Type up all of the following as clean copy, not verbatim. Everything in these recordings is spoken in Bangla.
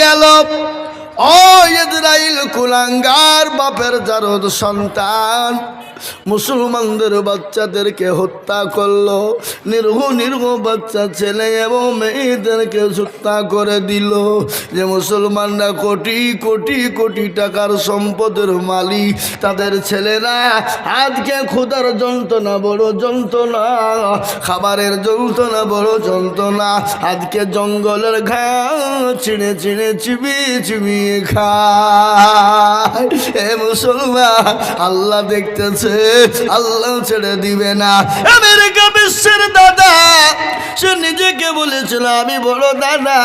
গেল। ও ইসরাইল কুলাঙ্গার বাপের জারদ সন্তান, মুসলমানদের বাচ্চাদেরকে হত্যা করলো, নির্ঘ বাচ্চা ছেলে এবং মেয়েদেরকে হত্যা করে দিল। যে মুসলমানরা কোটি কোটি কোটি টাকার সম্পদের মালিক, তাদের ছেলেরা আজকে ক্ষুধার যন্ত্রণা বড় যন্ত্রণা, খাবারের যন্ত্রণা বড় যন্ত্রণা, আজকে জঙ্গলের ঘাস ছিঁড়ে ছিঁড়ে চিবিয়ে চিবিয়ে খায়। এ মুসলমান, আল্লাহ দেখতেছে, আল্লাহ ছেড়ে দিবে না। আমেরিকা বিশ্বের দাদা, সে নিজেকে বলেছিল আমি বড় দাদা,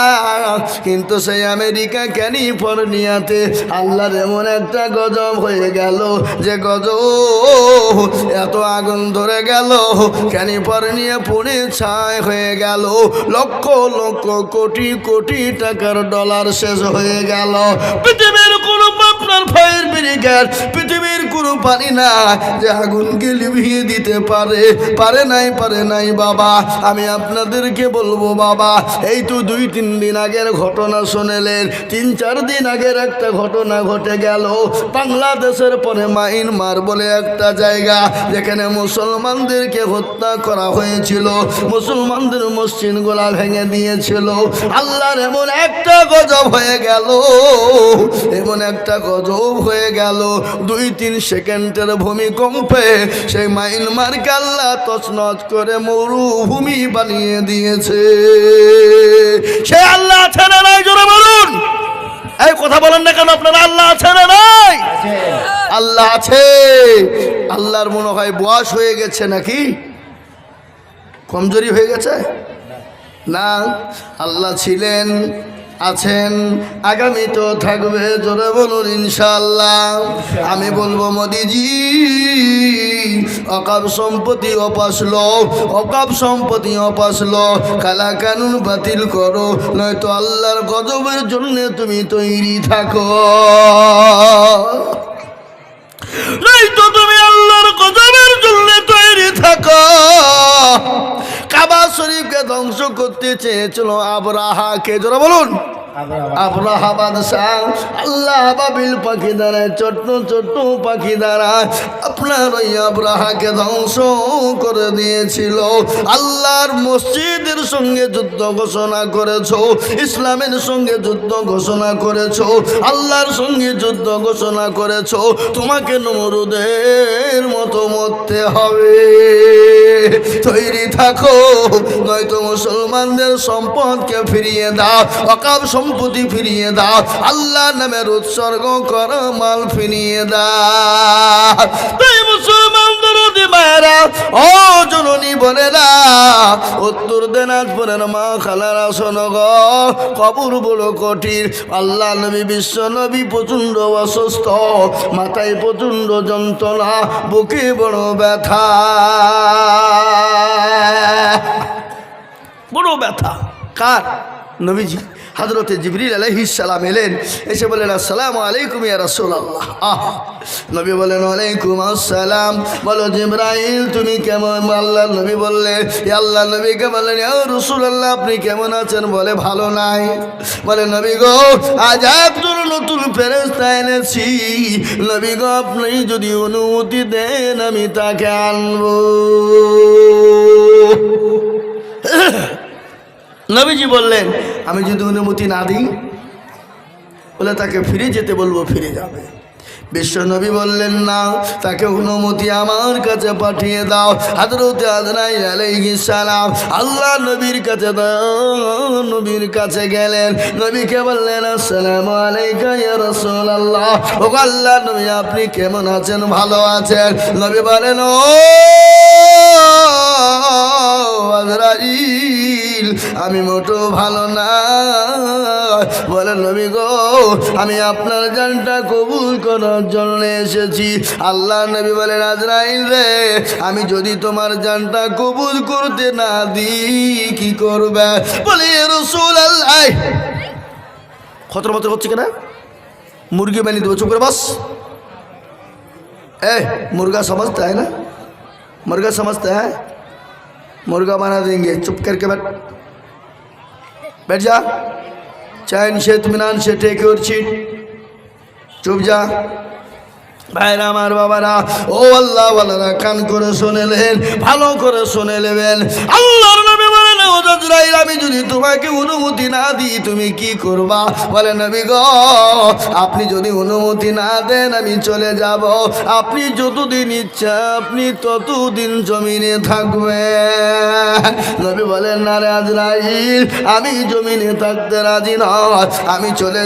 কিন্তু সেই আমেরিকা ক্যালিফোর্নিয়াতে আল্লাহর এমন একটা গজব হয়ে গেল, যে গজব এত আগুন ধরে গেল, ক্যালিফোর্নিয়া পুড়ে ছাই হয়ে গেল, লক্ষ লক্ষ কোটি কোটি টাকার ডলার শেষ হয়ে গেল। পৃথিবীর কোনো আপনার ফায়ার ব্রিগেড, পৃথিবীর কোনো পানি না যে আগুনকে লিভিয়ে দিতে পারে, পারে নাই বাবা। আমি আপনাদেরকে বলবো বাবা, এই তো 2-3 দিন আগের ঘটনা শুনেলেন, 3-4 দিন আগের একটা ঘটনা ঘটে গেল। বাংলাদেশের পরে মায়ানমার বলে একটা জায়গা, যেখানে মুসলমানদেরকে হত্যা করা হয়েছিল, মুসলমানদের মসজিদগুলা ভেঙে দিয়েছিল। আল্লাহর এমন একটা গজব হয়ে গেল, এমন একটা গজব হয়ে গেল, 2-3 সেকেন্ডের ভূমিকম্পে সেই মায়ানমারকে আল্লাহ তছনছ করে মরুভূমি বানিয়ে দিয়েছে। সে আল্লাহ আছে না নাই? জোরে বলুন। এই কথা বলেন না কেন আপনারা? আল্লাহ আছে না নাই? আল্লাহ আছে। আল্লাহর মনে হয় বয়স হয়ে গেছে নাকি কমজোরি হয়ে গেছে? না, আল্লাহ ছিলেন, আছেন, আগামী তো থাকবে। জোরে বলুন ইনশাআল্লাহ। আমি বলবো মোদিজি, অকাপ সম্পত্তি অপাসলো, অকাপ সম্পত্তি অপাসলো, কালা কানুন বাতিল করো, নয়তো আল্লাহর গজবের জন্য তুমি তৈরি থাকো, নয়তো তুমি আল্লাহর গজবের জন্য তৈরি থাকো। কাবা শরীফকে ধ্বংস করতে চেয়েছিল আবরাহাকে। জোরে বলুন। আবরাহা বাদশাহ আল্লাহ বাবিল পাখি দ্বারা, ছোট্ট ছোট্ট পাখি দ্বারা আপনার ওই আবরাহাকে ধ্বংস করে দিয়েছিল। আল্লাহর মসজিদের সঙ্গে যুদ্ধ ঘোষণা করেছো, ইসলামের সঙ্গে যুদ্ধ ঘোষণা করেছো, আল্লাহর সঙ্গে যুদ্ধ ঘোষণা করেছো, তোমাকে নমরুদের মতো মরতে হবে। তৈরি থাকো, নয়তো মুসলমানদের সম্পদকে ফিরিয়ে দাও, অকাপ সম্পত্তি ফিরিয়ে দাও, আল্লাহ নামের উৎসর্গ করা মাল ফিরিয়ে দাও। তাই মুসলমানদের মায়েরা, ও জননী বোনেরা, উত্তর দিনাজপুরের মা খালারা শোনো গো, কবর বড় কঠিন। আল্লাহ নবী, বিশ্ব নবী প্রচণ্ড অসুস্থ, মাথায় প্রচণ্ড যন্ত্রণা, বুকে বড় ব্যথা, বড় ব্যথা। কার? নবীজি। হযরতে জিবরিল আলাইহিস সালাম এলেন, এসে বলেন আসসালামু আলাইকুম ইয়া রাসূলুল্লাহ। নবী বলেন ওয়ালাইকুম আসসালাম। বলো জিবরাইল তুমি কেমন? আল্লাহ নবী বললেন, ইয়া আল্লাহ নবীকে বলেন ইয়া রাসূলুল্লাহ আপনি কেমন আছেন? বলে ভালো নাই। বলে নবী গো, আজ একজন নতুন ফেরেশতা এনেছি, নবী গো আপনি যদি অনুমতি দেন আমি তাকে আনবো। নবীজি বললেন আমি যদি অনুমতি না দিই, বলে তাকে ফিরে যেতে বলবো, ফিরে যাবে। বিশ্ব নবী বললেন না, তাকে অনুমতি আমার কাছে পাঠিয়ে দাও। হযরতে আজরাইল আলাইহিস সালাম আল্লাহ নবীর কাছে নবীর কাছে গেলেন, নবীকে বললেন আসসালামু আলাইকা ইয়া রাসূলুল্লাহ। ও আল্লাহ নবী আপনি কেমন আছেন? ভালো আছেন? নবী বলেন ও আজরাইল আমি মোটো ভালো না। বলেন নবী গো আমি আপনার জানটা কবুল করার জন্য এসেছি। আল্লাহ নবী বলেন আজরাইল রে, আমি যদি তোমার জানটা কবুল করতে না দিই কি করবে? বলে রাসূলুল্লাহ খতর মত হচ্ছে কেন? মুরগি বানিয়ে দেবো, চুপ করে বস। मुर्गा समझता है ना, मुर्गा समझता है, मुर्गा बना देंगे, चुप करके बैठ जा। चैन से इत्मीनान से टेक योर सीट चुप जा ভাইরা আমার বাবারা ও আল্লাহ ওয়ালারা কান করে শুনে নেন ভালো করে শুনে নেবেন আল্লাহর নবী বলেন ও আজরাইল আমি যদি তোমাকে অনুমতি না দিই তুমি কি করবা বলে নবী গো আপনি যদি অনুমতি না দেন আমি চলে যাব আপনি যতদিন ইচ্ছা আপনি ততদিন জমিনে থাকবেন নবী বলেন না রে আজরাইল আমি জমিনে থাকতে রাজি নয় আমি চলে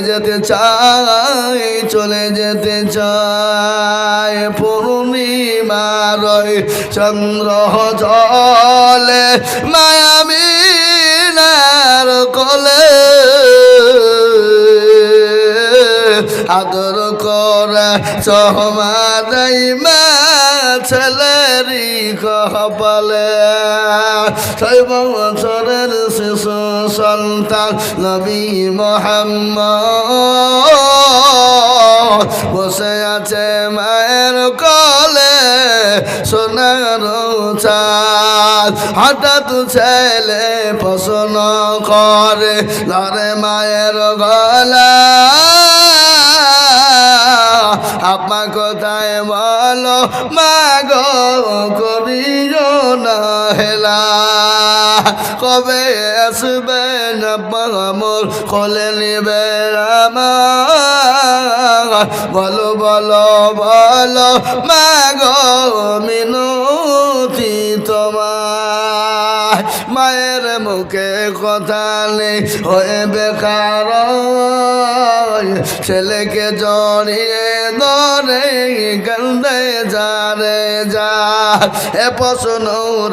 যেতে চাই পূর্ণিমার চন্দ্র জলে মায়ামিনার কোলে আদর করে সহমাদাই মা ছেলেরি কপালে 6 বছরের শিশু সন্তান নবী মুহাম্মদ বসে আছে মায়ের কোলে সোনার চাঁদ হঠাৎ ছেলে প্রশ্ন করে ধরে মায়ের গলা আপা কোথায় বলো মা গো করিও না হেলা কবে আসবেন মোর কোলে নিবে আমার বলো বলো বলো মা গো মিনতি তোমার মায়ের মুখে কথা নেই হয়ে বেকার ছেলেকে জড়িয়ে ধরে কান্দে যারে যা এ প্রশ্ন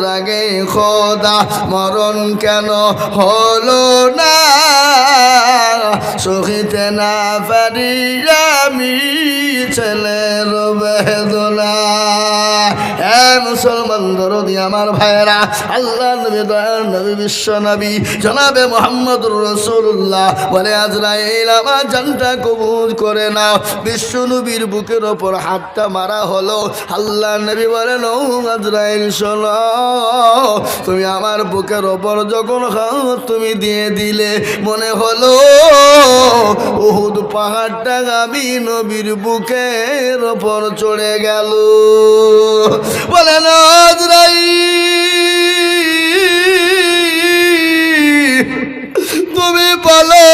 রাগে খোদা মরণ কেন হলো না সহিতে না পারি আমি ছেলের বেদনা হে মুসলমান দরদি আমার ভাইরা আল্লাহ নবী দয়াল নবী বিশ্ব নবী জনাবে মুহাম্মদুর রাসূলুল্লাহ বলে আজরাইল আমার জানটা কবুল করে নাও বিশ্ব নবীর বুকের ওপর হাতটা মারা হলো আল্লাহ নবী বলেন ও আজরাইল শোনো তুমি আমার বুকের ওপর যখন হাত তুমি দিয়ে দিলে মনে হলো উহুদ পাহাড়টা আমি নবীর বুকের ওপর চড়ে গেল বলেন আজরাইল তুমি বলো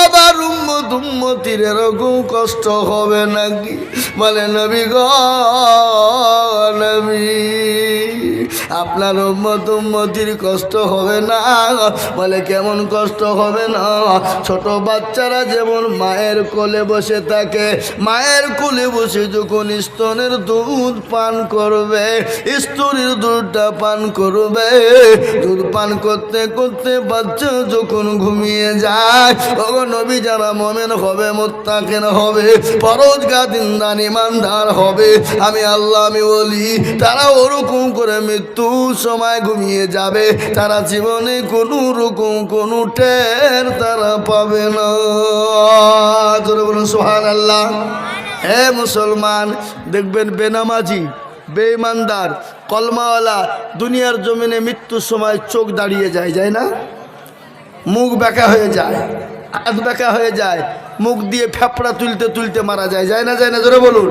আবার উম্মতির এরকম কষ্ট হবে নাকি বলে নবী গো নবী আপনার উম্মতির কষ্ট হবে না বলে কেমন কষ্ট হবে না ছোট বাচ্চারা যেমন মায়ের কোলে বসে থাকে মায়ের কোলে বসে যখন স্তনের দুধ পান করবে স্তনের দুধটা পান করবে দুধ পান করতে করতে বাচ্চা যখন ঘুমিয়ে যায় তখন নবী যারা মুমিন হবে মুত্তাকিন হবে পরহেজগার ইমানদার হবে আমি আল্লাহ আমি বলি তারা ওরকম করে মৃত্যু সময় ঘুমিয়ে যাবে তারা জীবনে কোনো রকম কোনো টের তারা পাবে না জোরে বলুন সুবহানাল্লাহ হে মুসলমান দেখবেন বেনামাজি বেঈমানদার কলমাওয়ালা দুনিয়ার জমিনে মৃত্যুর সময় চোখ দাঁড়িয়ে যায় না মুখ বেঁকা হয়ে যায় হাত বেঁকা হয়ে যায় মুখ দিয়ে ফেপড়া তুলতে তুলতে মারা যায় না জোরে বলুন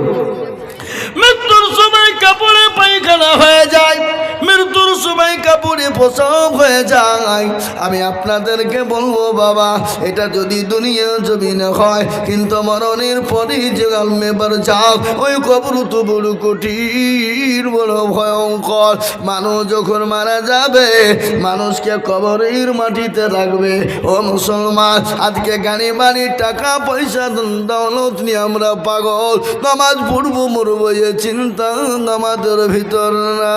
মৃত্যুর সময় কাপড়ে পায়খানা হয়ে যায় মৃত্যুর সময় কাপড়ে প্রসব হয়ে যায় আমি আপনাদেরকে বলবো বাবা এটা যদি দুনিয়া জমিনে হয় কিন্তু মরণের পরে যে আলমেবার যাও ওই কবর তো বড় কঠিন বড় ভয়ঙ্কর মানুষ যখন মারা যাবে মানুষকে কবরের মাটিতে রাখবে ও মুসলমান আজকে গাড়ি বাড়ি টাকা পয়সা দৌলত নিয়ে আমরা পাগল নামাজ পড়বো মরবো এ চিন্তা আমাদের ভিতর না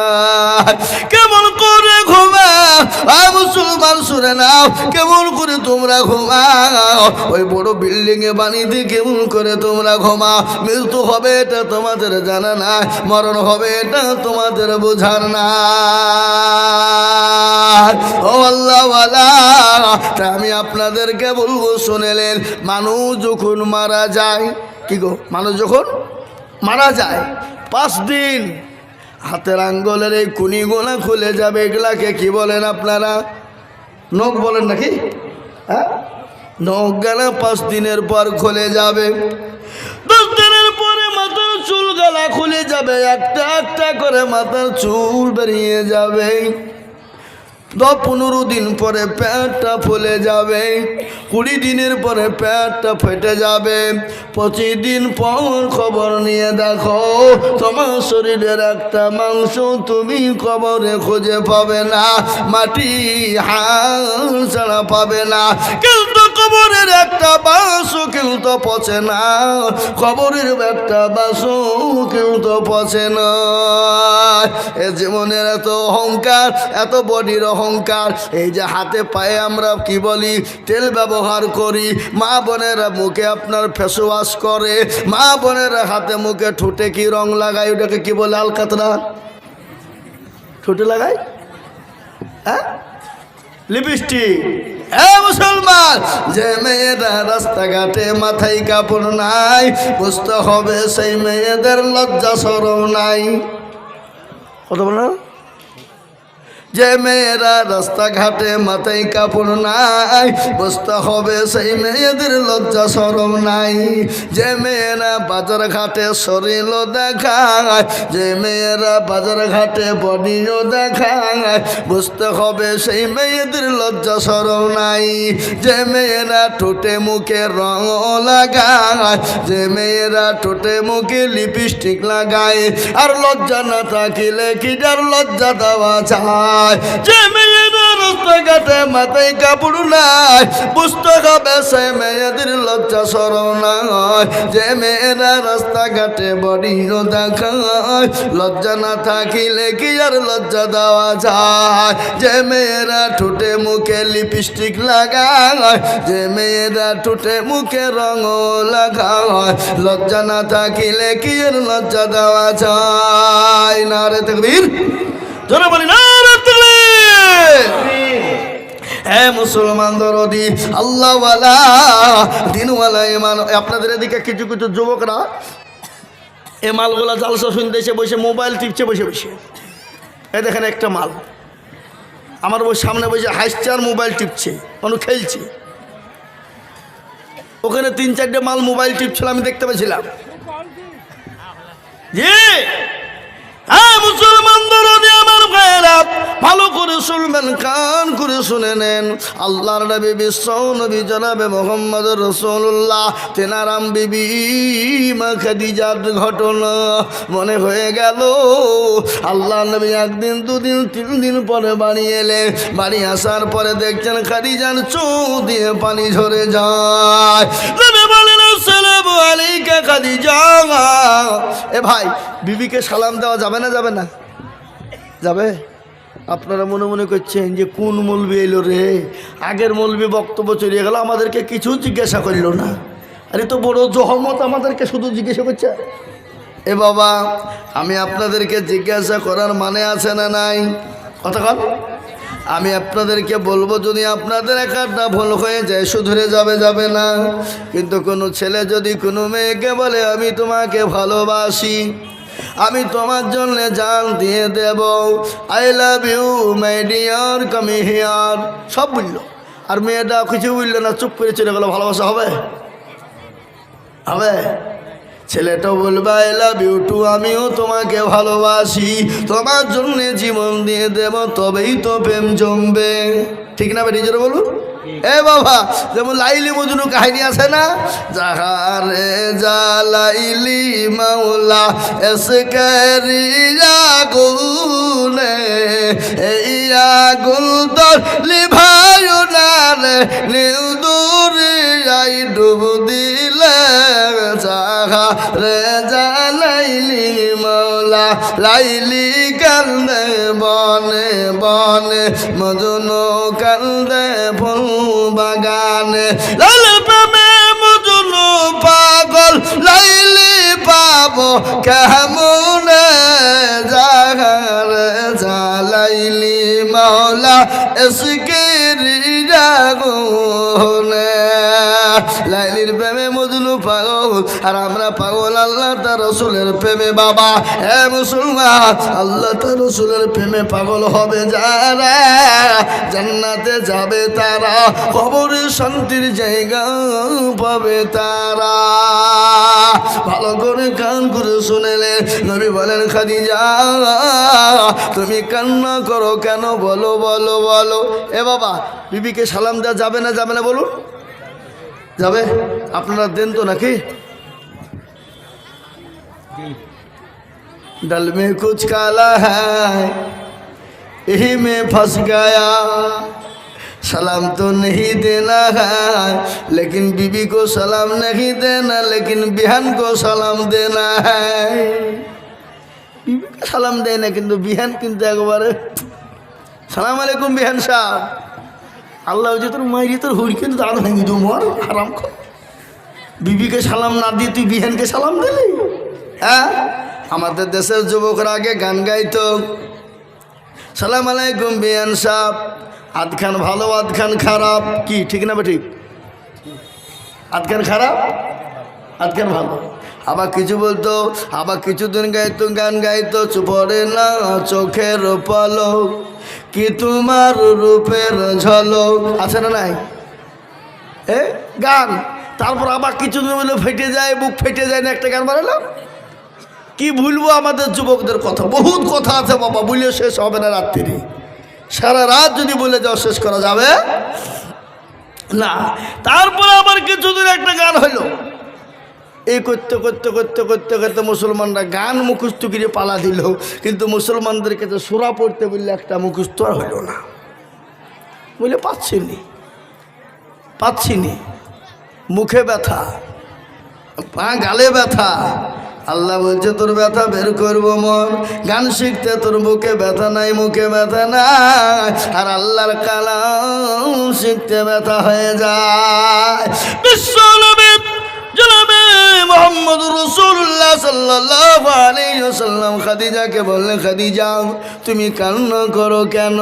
কেমন করে ঘুমাও মুসলমান শুনে নাও কেমন করে তোমরা ঘুমাও ওই বড় বিল্ডিং এ বানিয়ে কেমন করে তোমরা ঘুমাও মৃত্যু হবে এটা তোমাদের জানা না মরণ হবে এটা তোমাদের বোঝার না ও আল্লাহওয়ালা আমি আপনাদেরকে বলবো শুনেলেন মানুষ যখন মারা যায় কি গো মানুষ যখন মারা যায় 5 দিন হাতের আঙ্গুলের এই কুনিগুলা খুলে যাবে এগুলাকে কি বলেন আপনারা নখ বলেন নাকি হ্যাঁ নখ গেলা 5 দিনের পর খুলে যাবে, 10 দিনের পরে মাথার চুল গলা খুলে যাবে, একটা একটা করে মাথার চুল বেরিয়ে যাবে। 15 দিন পরে পেটটা ফুলে যাবে, 20 দিনের পরে পেটটা ফেটে যাবে। 25 দিন পর খবর নিয়ে দেখো তোমার শরীরের একটা মাংস তুমি কবরে খুঁজে পাবে না, মাটি হাল ছাড়া পাবে না। কিন্তু কবরের একটা বাসও কিন্তু পচে না, কবরের একটা বাসও কিন্তু পচে না। এ জীবনের এত অহংকার, এত বডির অহংকার, এই যে হাতে পায়ে আমরা কি বলি তেল ব্যবহার করি, মা বোনেরা মুখে আপনার ফেস ওয়াশ করে, মা বোনেরা হাতে মুখে ঠোঁটে কি রং লাগায়, ওটাকে কি বলে আলকাতরা, ঠোঁটে লাগায় হ্যাঁ লিপস্টিক। মুসলমান, যে মেয়েরা রাস্তাঘাটে মাথায় কাপড় নাই, বুঝতে হবে সেই মেয়েদের লজ্জা শরম নাই। কত বলো, যে মেয়েরা রাস্তাঘাটে মাথায় কাপড় নাই, বুঝতে হবে সেই মেয়েদের লজ্জা শরম নাই। যে মেয়েরা বাজার ঘাটে শরীরও দেখায়, যে মেয়েরা বাজার ঘাটে বডিও দেখায়, বুঝতে হবে সেই মেয়েদের লজ্জা শরম নাই। যে মেয়েরা ঠোঁটে মুখে রং লাগায়, যে মেয়েরা ঠোঁটে মুখে লিপস্টিক লাগায়, আর লজ্জা না থাকিলে কি যার লজ্জা দেওয়া যায়। যে মেয়েরা রাস্তাঘাটে মাথায় কাপড় নাই, বুঝতে হবে সেই মেয়েদের লজ্জা শরম নাই। যে মেয়েরা রাস্তাঘাটে বডিও দেখায়, লজ্জা না থাকিলে কি আর লজ্জা দেওয়া যায়। যে মেয়েরা ঠোঁটে মুখে লিপস্টিক লাগায়, যে মেয়েরা ঠোঁটে মুখে রং লাগায়, লজ্জা না থাকিলে কি আর লজ্জা দেওয়া যায়। নারে তাকবীর, জোরে বলি নারে তাকবীর। হ্যাঁ মুসলমান দরদি আল্লাহওয়ালা দিনওয়ালা ইমান। আপনাদের এদিকে কিছু কিছু যুবকরা এ মালগুলা জালসা শুনতে এসে বসে মোবাইল টিপছে বসে বসে। এই দেখেন একটা মাল আমার সামনে বসে হাসছে আর মোবাইল টিপছে, কোনো খেলছে। ওখানে 3-4টে মাল মোবাইল টিপছিল, আমি দেখতে পেয়েছিলাম। জি হ্যাঁ মুসলমান দরদি আমার ভাইয়েরা, ভালো করে শুনবেন, কান করে শুনে নেন। আল্লাহর নবী বিশ্ব নবী জনাবে মোহাম্মদ রাসূলুল্লাহ তেনারাম বিবি মা খাদিজার ঘটনা মনে হয়ে গেল। আল্লাহ নবী 1 দিন 2 দিন 3 দিন পরে বাড়ি এলেন। বাড়ি আসার পরে দেখছেন খাদিজার চোখ দিয়ে পানি ঝরে যায়। নবী বলেন আসসালামু আলাইকা খাদিজা। এ ভাই, বিবিকে সালাম দেওয়া যাবে না যাবে না? যাবে। আপনারা মনে মনে করছেন যে কোন মৌলবি এলো রে, আগের মৌলবি বক্তব্য চলিয়ে গেল, আমাদেরকে কিছু জিজ্ঞাসা করল না। আরে তো বড় জহমত, আমাদেরকে শুধু জিজ্ঞাসা করছে। এ বাবা, আমি আপনাদেরকে জিজ্ঞাসা করার মানে আছে না নাই? কথা কন। আমি আপনাদেরকে বলবো, যদি আপনাদের একটা ভুল হয়ে যায় শুধরে যাবে, যাবে না। কিন্তু কোনো ছেলে যদি কোনো মেয়েকে বলে আমি তোমাকে ভালোবাসি, আমি তোমার জন্য জান দিয়ে দেব, I love you my dear come here, সব বললো, আর মেয়েটা কিছু বললো না, চুপ করে চলে গেলো, ভালোবাসা হবে? হবে? ছেলেটাও বলবে আই লাভ ইউ টু, আমিও তোমাকে ভালোবাসি, তোমার জন্য জীবন দিয়ে দেব, তবেই তো প্রেম জমবে। ঠিক না বেটি, জোরে বলুন। এ বাবা, যেমন লাইলি মজনু কাহিনী আছে না, জাহারে জালাইলি মাওলা এসকেরি আগুনে, এই আগুন তোর লিভায়ু না রে, নীল দরিয়াই ডুব দিলে, জাহারে জালাইলি মাওলা লাইলি কান্দে বনে বনে, মজনু কান্দে ফুল বাগানে, লাইলির প্রেমে মজনু পাগল, লাইলি পাবো কেমনে, জাহারে জালাইলি মাওলা এসকেরি আগুনে। লাইলির প্রেমে মজনু পাগল, আর আমরা পাগল আল্লাহ তার রসুলের প্রেমে। বাবা হে মুসলমান, আল্লাহ তার রসুলের প্রেমে পাগল হবে যারা, জান্নাতে যাবে তারা, কবরে শান্তির জায়গা পাবে তারা। ভালো করে কান করে শুনেলে নবী বলেন, খাদিজা তুমি কান্না করো কেন, বলো বলো বলো। এ বাবা, বিবিকে সালাম দেওয়া যাবে না যাবে না বলুন? যাবে? আপনারা দেন তো নাকি? डल में कुछ काला है यही में फंस गया, सलाम तो नहीं देना है लेकिन बीबी को सलाम नहीं देना, लेकिन बिहान को सलाम देना है। बीबी को सलाम देना किंतु बिहान किंतु एक बार सलाम अलैकुम बिहान साहब, अल्लाह जो তোর মাইরি তোর হুড়ি কিন্তু দাঁত ভেঙে দু মর হারাম কর। বিবিকে সালাম না দিয়ে তুই বিহানকে সালাম দিলি? হ্যাঁ, আমাদের দেশের যুবকরা আগে গান গাইতো, সালাম আলাইকুম বিয়ান সাহেব, আধখান ভালো আধখান খারাপ, কি ঠিক না? ঠিক, আধখান খারাপ আধখান ভালো। আবার কিছু বলতো, আবার কিছুদিন গাইতো, গান গাইতো, চুপড়ে না চোখের পলক কি তোমার রূপের ঝলক, আছে না নাই? গান। তারপর আবার কিছুদিন বলে ফেটে যায়, বুক ফেটে যায় না, একটা গান বানালাম। কি ভুলবো আমাদের যুবকদের কথা, বহুত কথা আছে বাবা, বলে শেষ হবে না রাত্রি, সারা রাত যদি বলে যাও শেষ করা যাবে না। তারপরে আবার কিছুদিন একটা গান হইল, এই করতে করতে করতে করতে করতে মুসলমানরা গান মুখস্থ করে পালা দিল, কিন্তু মুসলমানদের কাছে সূরা পড়তে বললে একটা মুখস্থ আর হইল না, বলে পাচ্ছিনি, মুখে ব্যথা, পা গালে ব্যথা। আল্লাহ বলছে তোর ব্যথা বের করবো মন, গান শিখতে তোর বুকে ব্যথা নাই, মুখে ব্যথা নাই, আর আল্লাহর কালাম শিখতে ব্যথা হয়ে যায়। বিশ্ব নবী জনাবে মুহাম্মদ রাসূলুল্লাহ সাল্লাল্লাহু আলাইহি ওয়াসাল্লাম খাদিজাকে বললেন, খাদিজা তুমি কান্না করো কেন?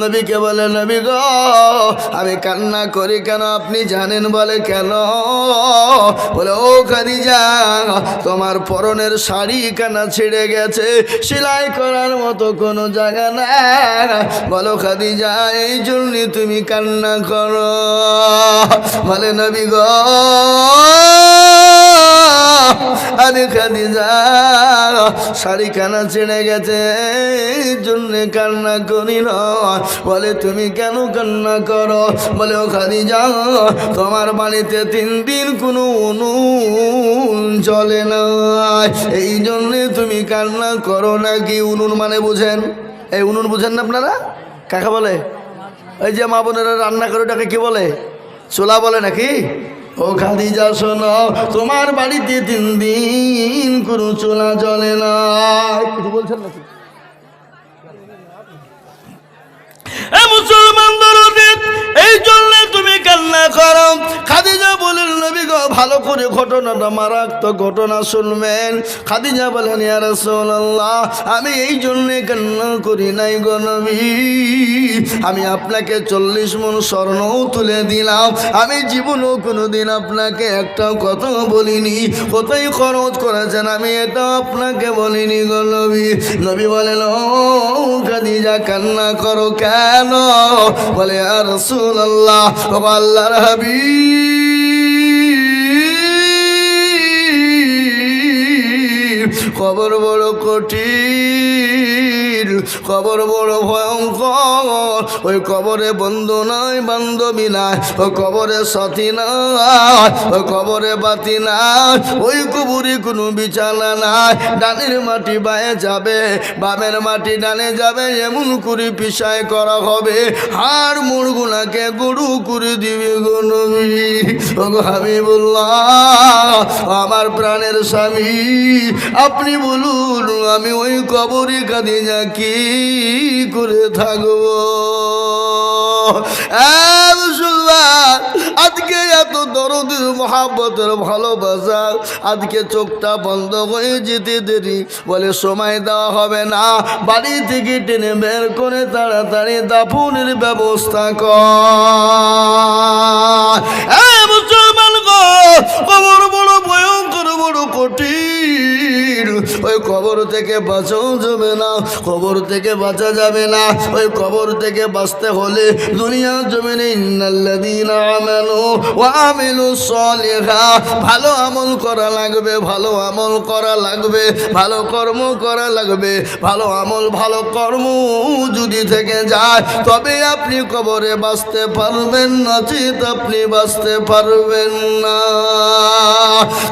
নবীকে বলে, নবী গো আমি কান্না করি কেন আপনি জানেন? বলে কেন? বলে ও খাদিজা তোমার পরনের শাড়ি কানা ছিঁড়ে গেছে, সেলাই করার মতো কোনো জায়গা নাই। বলো খাদিজা এই জন্যে তুমি কান্না করো? বলে নবী গো আরে খাদিজা শাড়ি কানা ছিঁড়ে গেছে এই জন্যে কান্না করি না। বলে তুমি কেন কান্না করো? বলে ও খাদিজা তোমার বাড়িতে 3 দিন কোনো উনুন জ্বলে না, এই জন্যে তুমি কান্না করো নাকি? উনুন মানে বুঝেন? এই উনুন বুঝেন না আপনারা? কাকে বলে? ওই যে মা বোনেরা রান্না করে ওটাকে কি বলে? চুলা বলে নাকি? ও খাদিজা শোনো, তোমার বাড়িতে 3 দিন কোনো চুলা জ্বলে না, কিছু বলছেন নাকি? মুসলমানদের এই জন্য তুমি কান্না করো। খাদিজা বলেন নবী গো ভালো করে ঘটনাটা মারাত্মক ঘটনা শুনবেন। খাদিজা বলেন ইয়া রাসূলুল্লাহ আমি এই জন্য কান্না করি নাই গো নবী, আমি আপনাকে 40 মণ স্বর্ণও তুলে দিলাম, আমি জীবনেও কোনোদিন আপনাকে একটা কথা বলিনি, কোথায় খরচ করেছেন আমি এটা আপনাকে বলিনি গো নবী। নবী বলেন ও খাদিজা কান্না করো কেন? বলে ইয়া রাসূলুল্লাহ ও আল্লাহর হাবিব কবর বড় কঠিন, কবর বড় ভয়ঙ্কর, ওই কবরে বন্ধু নাই বান্ধবী নাই, ওই কবরে সাথী নাই, ওই কবরে বাতি নাই, ওই কবরে কোনো বিছানা নাই, ডানের মাটি বায়ে যাবে বামের মাটি ডানে যাবে, এমন করে পিছায় করা হবে হাড় মুড়গুলাকে গরু করে দিবে গো নবী। ও গো হাবিবুল্লাহ আমার প্রাণের স্বামী আপনি বলুন আমি ওই কবরে খাদিজা কি করে থাকবো? আজকে এত দরদের মহাব্বতের ভালোবাসা, আজকে চোখটা বন্ধ হয়ে যেতে দেরি, বলে সময় দেওয়া হবে না, বাড়ি থেকে টেনে বের করে তাড়াতাড়ি দাফনের ব্যবস্থা কর। মুসলমান গো কবর বড় ভয়ঙ্কর বড় কঠিন, ওই কবর থেকে বাঁচাও যাবে না, কবর থেকে বাঁচা যাবে না। ওই কবর থেকে বাঁচতে হলে দুনিয়ার জমিনে ইন্নাল্লাযীনা আমানু ওয়া আমিলুস সলিহাত, ভালো আমল করা লাগবে, ভালো আমল করা লাগবে, ভালো কর্ম করা লাগবে। ভালো আমল ভালো কর্ম যদি থেকে যায় তবে আপনি কবরে বাঁচতে পারবেন, নচিত আপনি বাঁচতে পারবেন না।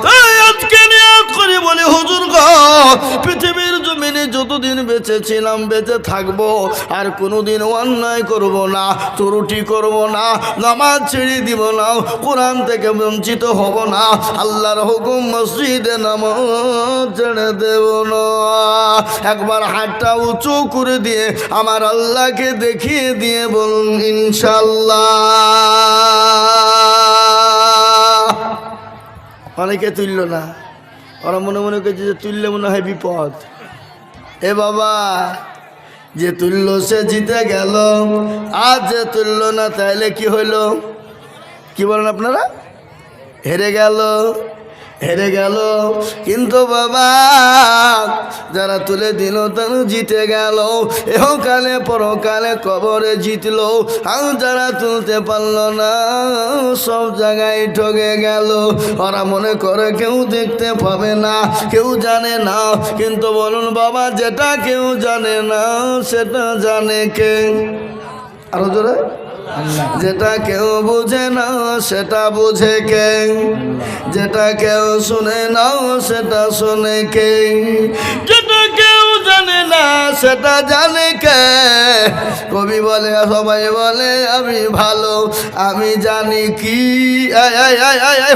তাই আজকে নিয়ত করে বলি, হুজুর গো, পৃথিবীর জমিনে যতদিন বেঁচে ছিলাম, বেঁচে থাকবো, আর কোনোদিন অন্যায় করব না, ত্রুটি করব না, নামাজ ছেড়ে দিব না, কোরআন থেকে বঞ্চিত হব না, আল্লাহর হুকুম মসজিদে নামাজ ছেড়ে দেব না। একবার হাতটা উঁচু করে দিয়ে আমার আল্লাহকে দেখিয়ে দিয়ে বলুন ইনশাল্লাহ। অনেকে তুলল না, ওরা মনে মনে করছে যে তুললে মনে হয় বিপদ। এ বাবা, যে তুলল সে জিতে গেল, আর যে তুলল না তাইলে কি হইল? কি বলেন আপনারা? হেরে গেল, হেরে গেল। কিন্তু বাবা, যারা তুলে দিল তারা জিতে গেল, এহকালে পরকালে কবরে জিতল। আর যারা তুলতে পারল না, সব জায়গায় ঠকে গেল। ওরা মনে করে কেউ দেখতে পাবে না, কেউ জানে না। কিন্তু বলুন বাবা, যেটা কেউ জানে না সেটা জানে কে? আরো জোরে। যেটা কেউ বুঝে না সেটা বুঝে কে? যেটা কেউ শুনে না সেটা শুনে কে? যেটা কেউ জানে না সেটা জানে কে? কবি বলে, সবাই বলে আমি ভালো, আমি জানি কি।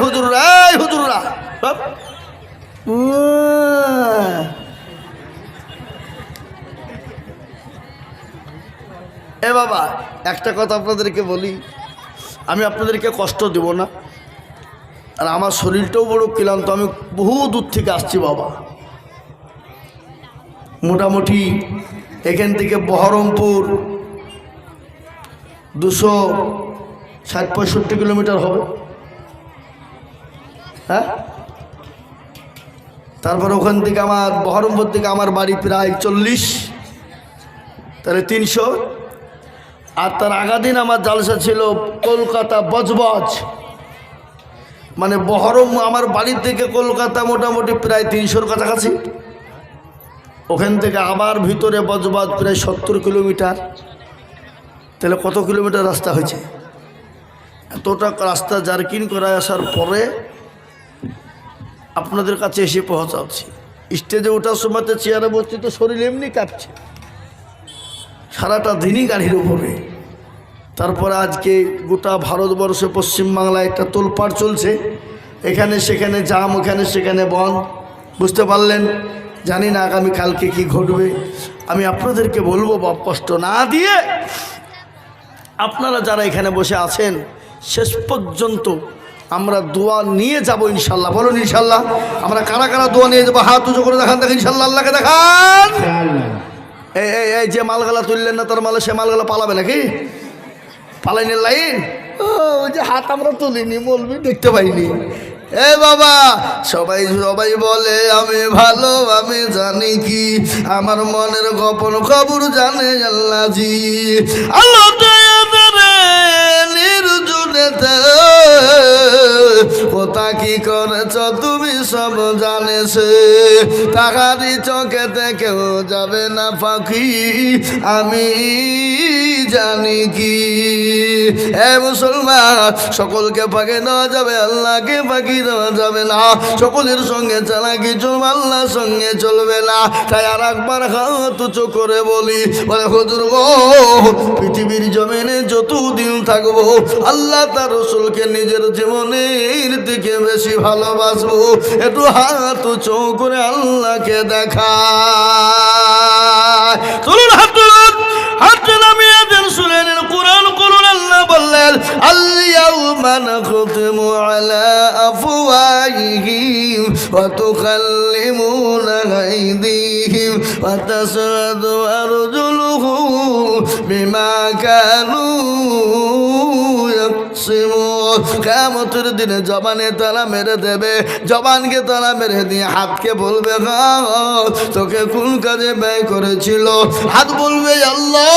হুজুররা, হুজুররা, এ বাবা, একটা কথা আপনাদেরকে বলি, আমি আপনাদেরকে কষ্ট দেব না, আর আমার শরীরটাও বড় ক্লান্ত, আমি বহু দূর থেকে আসছি বাবা। মোটামুটি এখান থেকে বহরমপুর 260-65 কিলোমিটার হবে, হ্যাঁ। তারপর ওখান থেকে আমার বহরমপুর থেকে আমার বাড়ি প্রায় 40, তাহলে 300। আর তার আগা দিন আমার জালসা ছিল কলকাতা বজবজ, মানে বহরম আমার বাড়ি থেকে কলকাতা মোটামুটি প্রায় 300-র কাছাকাছি। ওখান থেকে আবার ভিতরে বজবজ প্রায় 70 কিলোমিটার। তাহলে কত কিলোমিটার রাস্তা হয়েছে? এতটা রাস্তা জার্কিং করে আসার পরে আপনাদের কাছে এসে পৌঁছাচ্ছি। স্টেজে ওঠার সময় চেয়ারে বসছি তো শরীর এমনি কাঁপছে, সারাটা দিনই গাড়ির উপরে। তারপরে আজকে গোটা ভারতবর্ষে পশ্চিমবাংলায় একটা তোলপাড় চলছে, এখানে সেখানে জাম, এখানে সেখানে বন্ধ, বুঝতে পারলেন? জানি না আগামী কালকে কি ঘটবে। আমি আপনাদেরকে বলবো, বাপ, কষ্ট না দিয়ে আপনারা যারা এখানে বসে আছেন শেষ পর্যন্ত আমরা দোয়া নিয়ে যাব ইনশাল্লাহ। বলুন ইনশাল্লাহ। আমরা কারা কারা দোয়া নিয়ে যাবো? হাত উঁচু করে দেখান, দেখেন ইনশাল্লাহ, আল্লাহকে দেখান। এই যে মালগালা তুললেন না, তার মালে সে মালগালা পালাবে নাকি? পালাইনের লাইন। ওই যে হাত আমরা তুলিনি, বলবি দেখতে পাইনি। এ বাবা, সবাই সবাই বলে আমি ভালো, আমি জানি কি, আমার মনের গোপন খবর জানে আল্লাহ জি। আল্লাহ নির্জনেতে কোথা কি করেছ তুমি সব জানেছে, তাহারি চোখেতে কেউ যাবে না পাখি, আমি জানি কি। এ মুসলমান, সকলকে ফাঁকি দেওয়া যাবে, আল্লাহকে ফাঁকি দেওয়া যাবে না। সকলের সঙ্গে চালাকি চলবে, আল্লাহর সঙ্গে চলবে না। তাই আর একবার হাত উঁচু করে বলি, বলে হুজুর গো, পৃথিবীর জমিনে যতদিন থাকবো আল্লাহ তার রসুলকে নিজের জীবনের দিকে বেশি ভালোবাসবো। একটু হাত উঁচু করে আল্লাহকে দেখা। চলুন হাত তুলুন, হাত নামিয়ে দেন, শুনেন কোরআন করুন। আল্লাহ বললেন, আল-ইয়াউমা নাখতিমু আলা আফওয়াহিহিম ওয়া তুকাল্লিমুনা আইদিহিম ওয়া তাশহাদু আরজুলুহুম বিমা কানু ইয়াকসিমুন। কিয়ামতের দিনে জবানে তালা মেরে দেবে। জবানকে তালা মেরে দিয়ে হাতকে বলবে তোকে কোন কাজে ব্যয় করেছিল? হাত বলবে আল্লাহ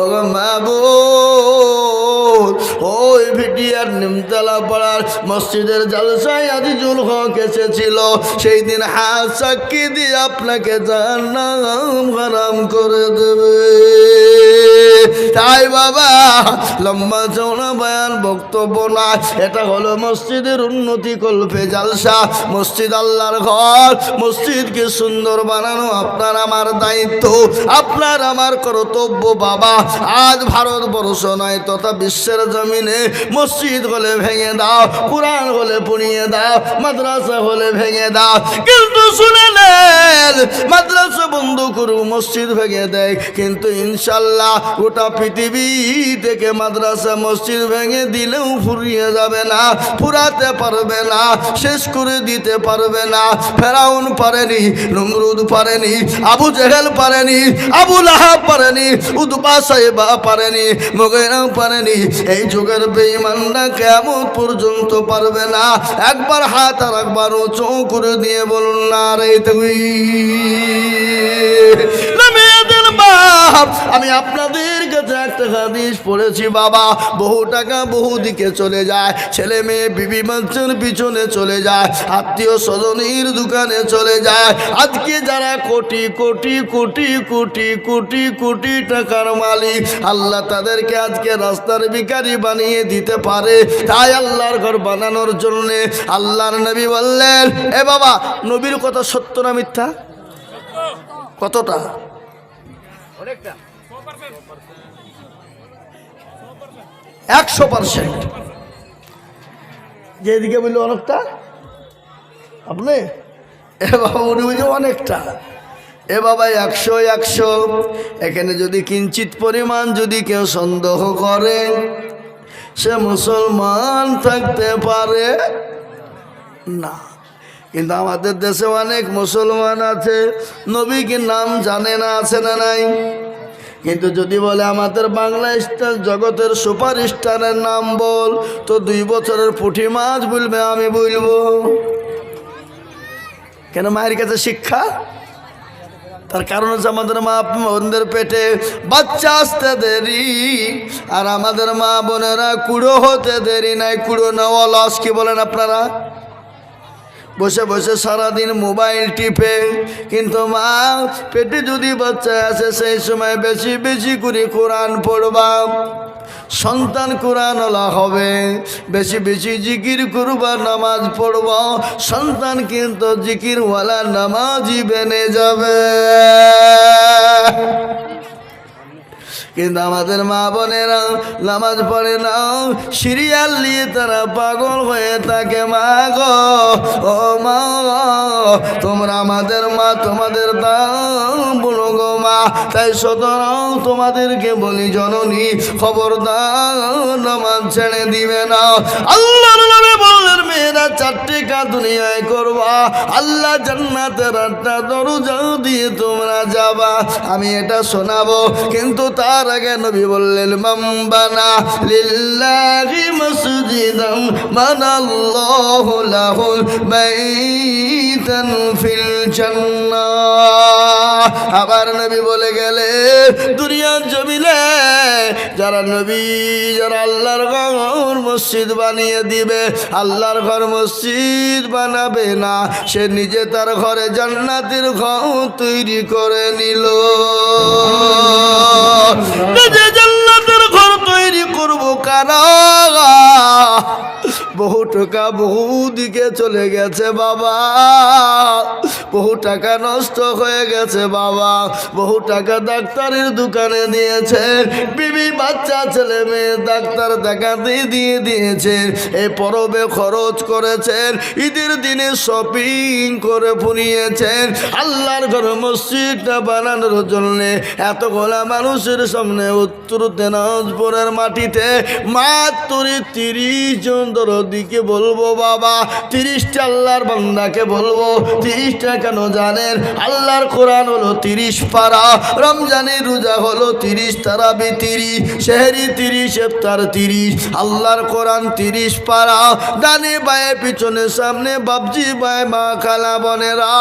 ও মাবুদ, ওই ভিডিয়ার নিমতলা পাড়ার মসজিদের জালসায় আজিজুল হক এসেছিল, সেই দিন হাত সাক্ষী দিয়ে আপনাকে জাহান্নাম হারাম করে দেবে। তাই বাবা লম্বা চওড়া বয়ান বক্তব্য না, এটা হলো মসজিদের উন্নতি কল্পে জালসা। মসজিদ আল্লাহর ঘর, মসজিদকে সুন্দর বানানো আপনার আমার দায়িত্ব, আপনার আমার কর্তব্য বাবা। আজ ভারতবর্ষ নয় তথা বিশ্বের জমিনে মসজিদ হলে ভেঙে দাও, কোরআন হলে পুড়িয়ে দাও, মাদ্রাসা হলে ভেঙে দাও, কিন্তু শুনে নেন মাদ্রাসা বন্ধ করু, মসজিদ ভেঙে দেয়, কিন্তু ইনশাল্লাহ গোটা পৃথিবী থেকে মাদ্রাসা মসজিদ ভেঙে দিলেও ফুরিয়ে যাবে না, ফুরাতে পারবে না, শেষ করে দিতে পারবে না। ফেরাউন পারেনি, নমরুদ পারেনি, আবু জেহেল পারেনি, আবু লাহাব পারেনি, উতবা সাইবা পারেনি, মুগীরা পারেনি। এই যুগের বেঈমানরা কিয়ামত পর্যন্ত পারবে না। একবার হাত আর একবার উঁচু করে দিয়ে বলুন না রে তাকবীর। মেয়েদের বাপ, আমি আপনাদের কাছে একটা হাদিস পড়েছি বাবা, বহু টাকা বহু দিকে চলে যায়, ছেলে মেয়ে বিবি বাচ্চার পিছনে চলে যায়, আত্মীয় স্বজনের দোকানে চলে যায়। আজকে যারা কোটি কোটি কোটি কোটি কোটি কোটি টাকার মালিক, আল্লাহ তাদেরকে আজকে রাস্তার ভিখারি বানিয়ে দিতে পারে। তাই আল্লাহর ঘর বানানোর জন্য আল্লাহর নবী বললেন, এ বাবা নবীর কথা সত্য না মিথ্যা? কতটা? 100%। যেদিকে বললো অনেকটা, আপনি এ বাবা উনি বলছে অনেকটা। এ বাবা 100 এখানে যদি কিঞ্চিত পরিমাণ যদি কেউ সন্দেহ করে, সে মুসলমান থাকতে পারে না। কিন্তু আমাদের দেশে অনেক মুসলমান আছে, নবী কি নাম জানে না, আছে না নাই? কিন্তু যদি বলে আমাদের বাংলা স্টার জগতের সুপার স্টারের নাম বল, তো 2 বছরের পুঁটি মাছ বলবে, আমি বলবো কেন? মায়ের কাছে শিক্ষা। তার কারণ হচ্ছে আমাদের মা বোনদের পেটে বাচ্চা আসতে দেরি, আর আমাদের মা বোনেরা কুড়ো হতে দেরি নাই। কুড়ো নেওয়া লস, কি বলেন আপনারা? বসে বসে সারাদিন মোবাইল টিপে, কিন্তু মা পেটে যদি বাচ্চা আছে সেই সময় বেশি বেশি করে কোরআন পড়বা, সন্তান কোরআনওয়ালা হবে, বেশি বেশি জিকির করবা, নামাজ পড়বা, সন্তান কিন্তু জিকিরওয়ালা নামাজি বেনে যাবে। কিন্তু আমাদের মা বোনেরা নামাজ পড়ে না, সিরিয়াল নিয়ে তারা পাগল হয়ে থাকে। মা গো, ও মা, তোমরা আমাদের মা, তোমাদের দাম বুড়ো গো মা। তাই সুতরাং তোমাদেরকে বলি জননী, খবরদার নামাজ ছেড়ে দিবে না। আল্লাহর নামে বললেন মেয়েরা 4টি কাজ দুনিয়ায় করবা, আল্লাহ জান্নাতের 8টা দরজা দিয়ে তোমরা যাবা। আমি এটা শোনাবো, কিন্তু তার আগে নবী বললেন, মামবানা লিল্লাহি মসজিদান বানাল্লাহু লাহুল বাইতান ফিল জান্নাহ। আবার নবী বলে গেলে, দুনিয়ার জমিনে যারা নবী, যারা আল্লাহর ঘর মসজিদ বানিয়ে দিবে, আল্লাহর ঘর মসজিদ বানাবে না, সে নিজে তার ঘরে জান্নাতের ঘর তৈরি করে নিল। নিজে জান্নাতের ঘর তৈরি করবো কারা? বহু টাকা বহু দিকে চলে গেছে বাবা, বহু টাকা নষ্ট হয়ে গেছে বাবা, বহু টাকা ডাক্তারের দোকানে দিয়েছেন, বিবি বাচ্চা ছেলে মেয়ে ডাক্তার দেখাতে দিয়ে দিয়েছেন, এই পরবে খরচ করেছেন, ঈদের দিনে শপিং করে ফুরিয়েছেন। আল্লাহর ঘর মসজিদটা বানানোর জন্য এতগুলা মানুষের সামনে উত্তর দিনাজপুরের মাটিতে মাত্র 30 জন দিকে বলবো বাবা, 30টা আল্লাহর বান্দাকে বলবো, 30টা কেন জানেন? আল্লাহর কোরআন হলো 30 পারা, রমজানের রোজা হলো 30, তারাবি 30, সেহরি 30, ইফতার 30। আল্লাহর কোরআন 30 পারা, ডানে বায়ে পিছনে সামনে বাবজি ভাই মা খালা বোনেরা,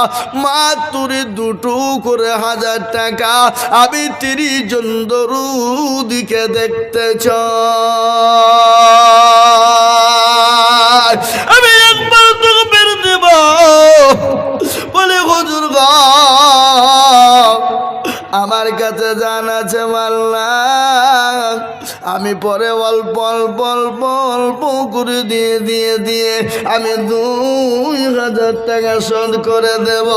মাত্র দুটো করে 1000 টাকা। আমি 30 জন দরুদিকে দেখতে চাই। আমি একবার তোকে বের দেব বলে হুজুর গো আমার কাছে জান আছে মাল্লা, আমি পরে অল্প অল্প অল্প অল্প করে দিয়ে আমি 2000 টাকা শোধ করে দেব।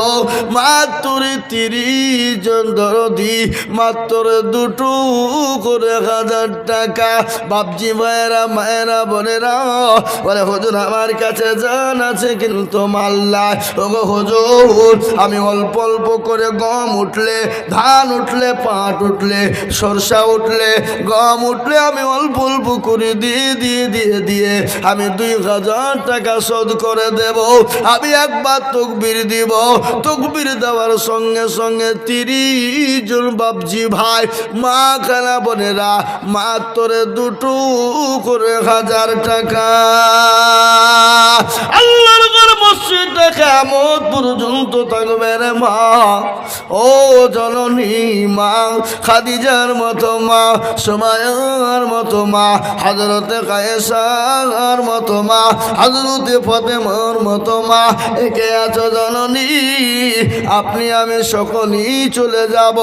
মাত্র 30 জন দরদি, মাত্র দুটো করে 1000 টাকা। বাপজি ভাইয়েরা মায়েরা বোনেরা বলে হুজুর আমার কাছে জান আছে কিন্তু মাল্লা। ওগো হুজুর আমি অল্প অল্প করে গম উঠলে, ধান উঠলে, পাট উঠলে, সরষা উঠলে, গম উঠলে আমি অল্প অল্প করে দিয়ে আমি 2000 টাকা শোধ করে দেব। আমি একবার তকবীর দিব, তকবীর দেওয়ার সঙ্গে সঙ্গে 30 জন বাপজি ভাই মা খালা বোনেরা মাত্র দুটো করে 1000 টাকা। আল্লাহর ঘর মসজিদটা কিয়ামত পর্যন্ত থাকবে রে মা। ও জননী মা, খাদিজার মতো মা, সুমাইয়ার মতো মা, হযরতে কায়েসার মতো মা, হযরতে ফাতেমার মতো মা, একে আছো জননী। আপনি আমি সকলেই চলে যাব,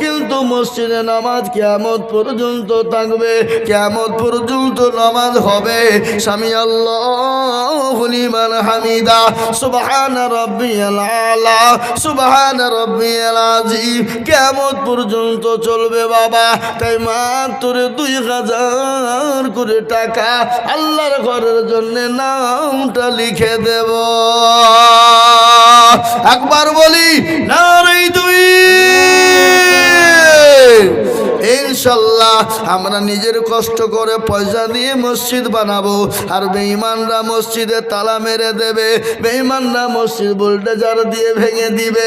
কিন্তু মসজিদে নামাজ কিয়ামত পর্যন্ত থাকবে, কিয়ামত পর্যন্ত নামাজ হবে। সামি আল্লাহু লিমান হামিদা, সুবহানা রাব্বিয়াল আলা, সুবহানা রাব্বিয়াল আযীম, কিয়ামত পর্যন্ত চলবে বাবা। তাই মাত্র 2000 করে টাকা আল্লাহর ঘরের জন্য নামটা লিখে দেব। একবার বলি নারে দুই। ইনশাল্লাহ আমরা নিজের কষ্ট করে পয়সা দিয়ে মসজিদ বানাবো, আর বেঈমানরা মসজিদে তালা মেরে দেবে, বেঈমানরা মসজিদ বুলডোজার দিয়ে ভেঙে দিবে।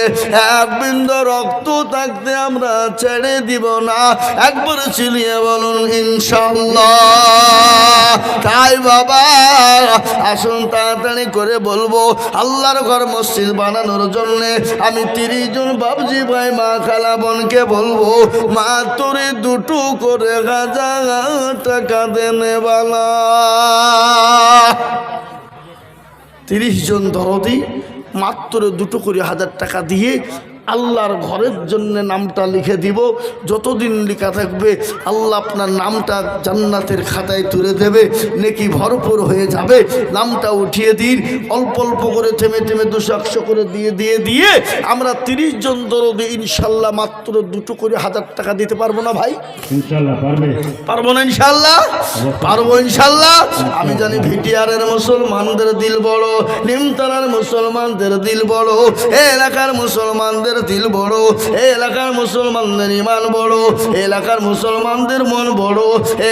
এক বিন্দু রক্ত থাকতে আমরা ছেড়ে দিব না। একবার চিলিয়ে বলুন ইনশাল্লাহ। তাই বাবা আসুন তাড়াতাড়ি করে বলবো আল্লাহর ঘর মসজিদ বানানোর জন্যে আমি 30 জন বাবজি ভাই মা খালা বোনকে বলবো মাত্র দুটো করে 1000 টাকা দেনে বালা। 30 জন দরদি মাত্র দুটো করে 1000 টাকা দিয়ে আল্লাহর ঘরের জন্য নামটা লিখে দিব। যতদিন লেখা থাকবে আল্লাহ আপনার নামটা জান্নাতের খাতায় তুলে দেবে, নেকি ভরপুর হয়ে যাবে। নামটা উঠিয়ে দিন, অল্প অল্প করে থেমে 200-100 করে দিয়ে আমরা 30 জন দরদি ইনশাল্লাহ মাত্র দুটো করে 1000 টাকা দিতে পারবো না ভাই? ইনশাল্লাহ পারবো না? ইনশাল্লাহ পারবো ইনশাল্লাহ। আমি জানি ভিটিআরের মুসলমানদের দিল বড়, নিমতলার মুসলমানদের দিল বড়, এলাকার মুসলমানদের দিল বড়, এলাকার মুসলমানদের ইমান বড়, এলাকার মুসলমানদের মন বড়,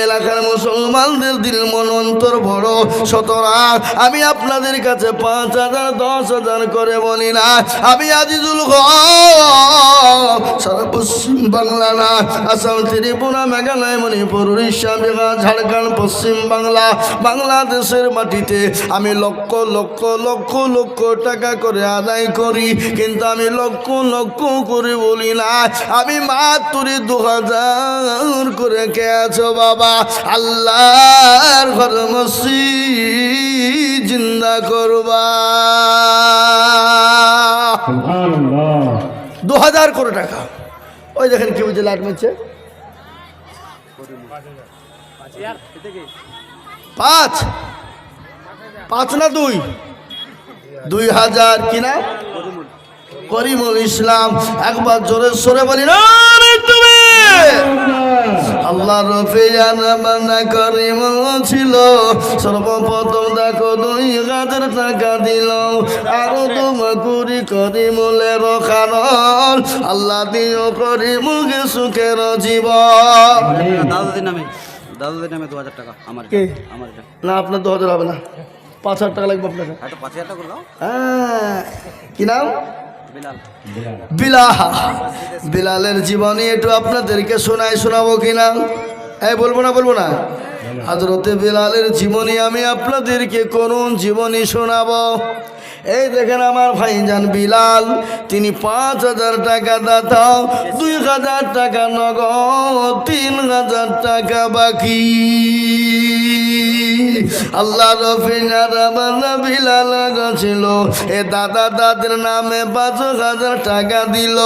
এলাকার মুসলমানদের দিল মন অন্তর বড়। সুতরাং আমি আপনাদের কাছে 5000 10,000 করে বলি না, আমি আজিজুল হক সারা পশ্চিম বাংলা না, আসাম, ত্রিপুরা, মেঘালয়, মণিপুর, উড়িষ্যা, বিহার, ঝাড়খণ্ড, পশ্চিম বাংলা, বাংলাদেশের মাটিতে আমি লক্ষ লক্ষ লক্ষ লক্ষ টাকা করে আদায় করি, কিন্তু আমি লক্ষ লক্ষ করে বলি না, আমি মাত্র 2000 করে। কে আছো বাবা? আল্লাহর ঘর মসজিদ জিন্দা করবা। 2000 করে টাকা। ওই দেখেন কি বুঝে লাইট মারছে, 5 না 2000 কিনা? করিমুল ইসলাম। একবার জোরে সরে বলি না তুমি। আল্লাহ রফিয়ানা করিমুল ছিল, সর্বপ্রথম দেখো 2000 টাকা দিল, আরো তোমাকুরি করিমুলের কারণ আল্লাহ দিও করিমুলকে সুখের জীবন। দাদুদের নামে 2000 টাকা আমার না, আপনার 2000 হবে না, 5000 টাকা লাগবে আপনাকে। 5000 টাকা করলাম। হ্যাঁ কি নাম? বিলালের জীবনী একটু আপনাদেরকে শোনাবো কিনা? বলবো না হযরতে বিলালের জীবনী আমি আপনাদেরকে কোন জীবনী শোনাবো? এই দেখেন আমার ভাইজান বিলাল, তিনি 5,000 টাকা দাতা, 2,000 টাকা নগদ, 3,000 টাকা বাকি। আল্লাহ রফিনা বিলাল ছিল এ দাদা দাদির নামে 5,000 টাকা দিল।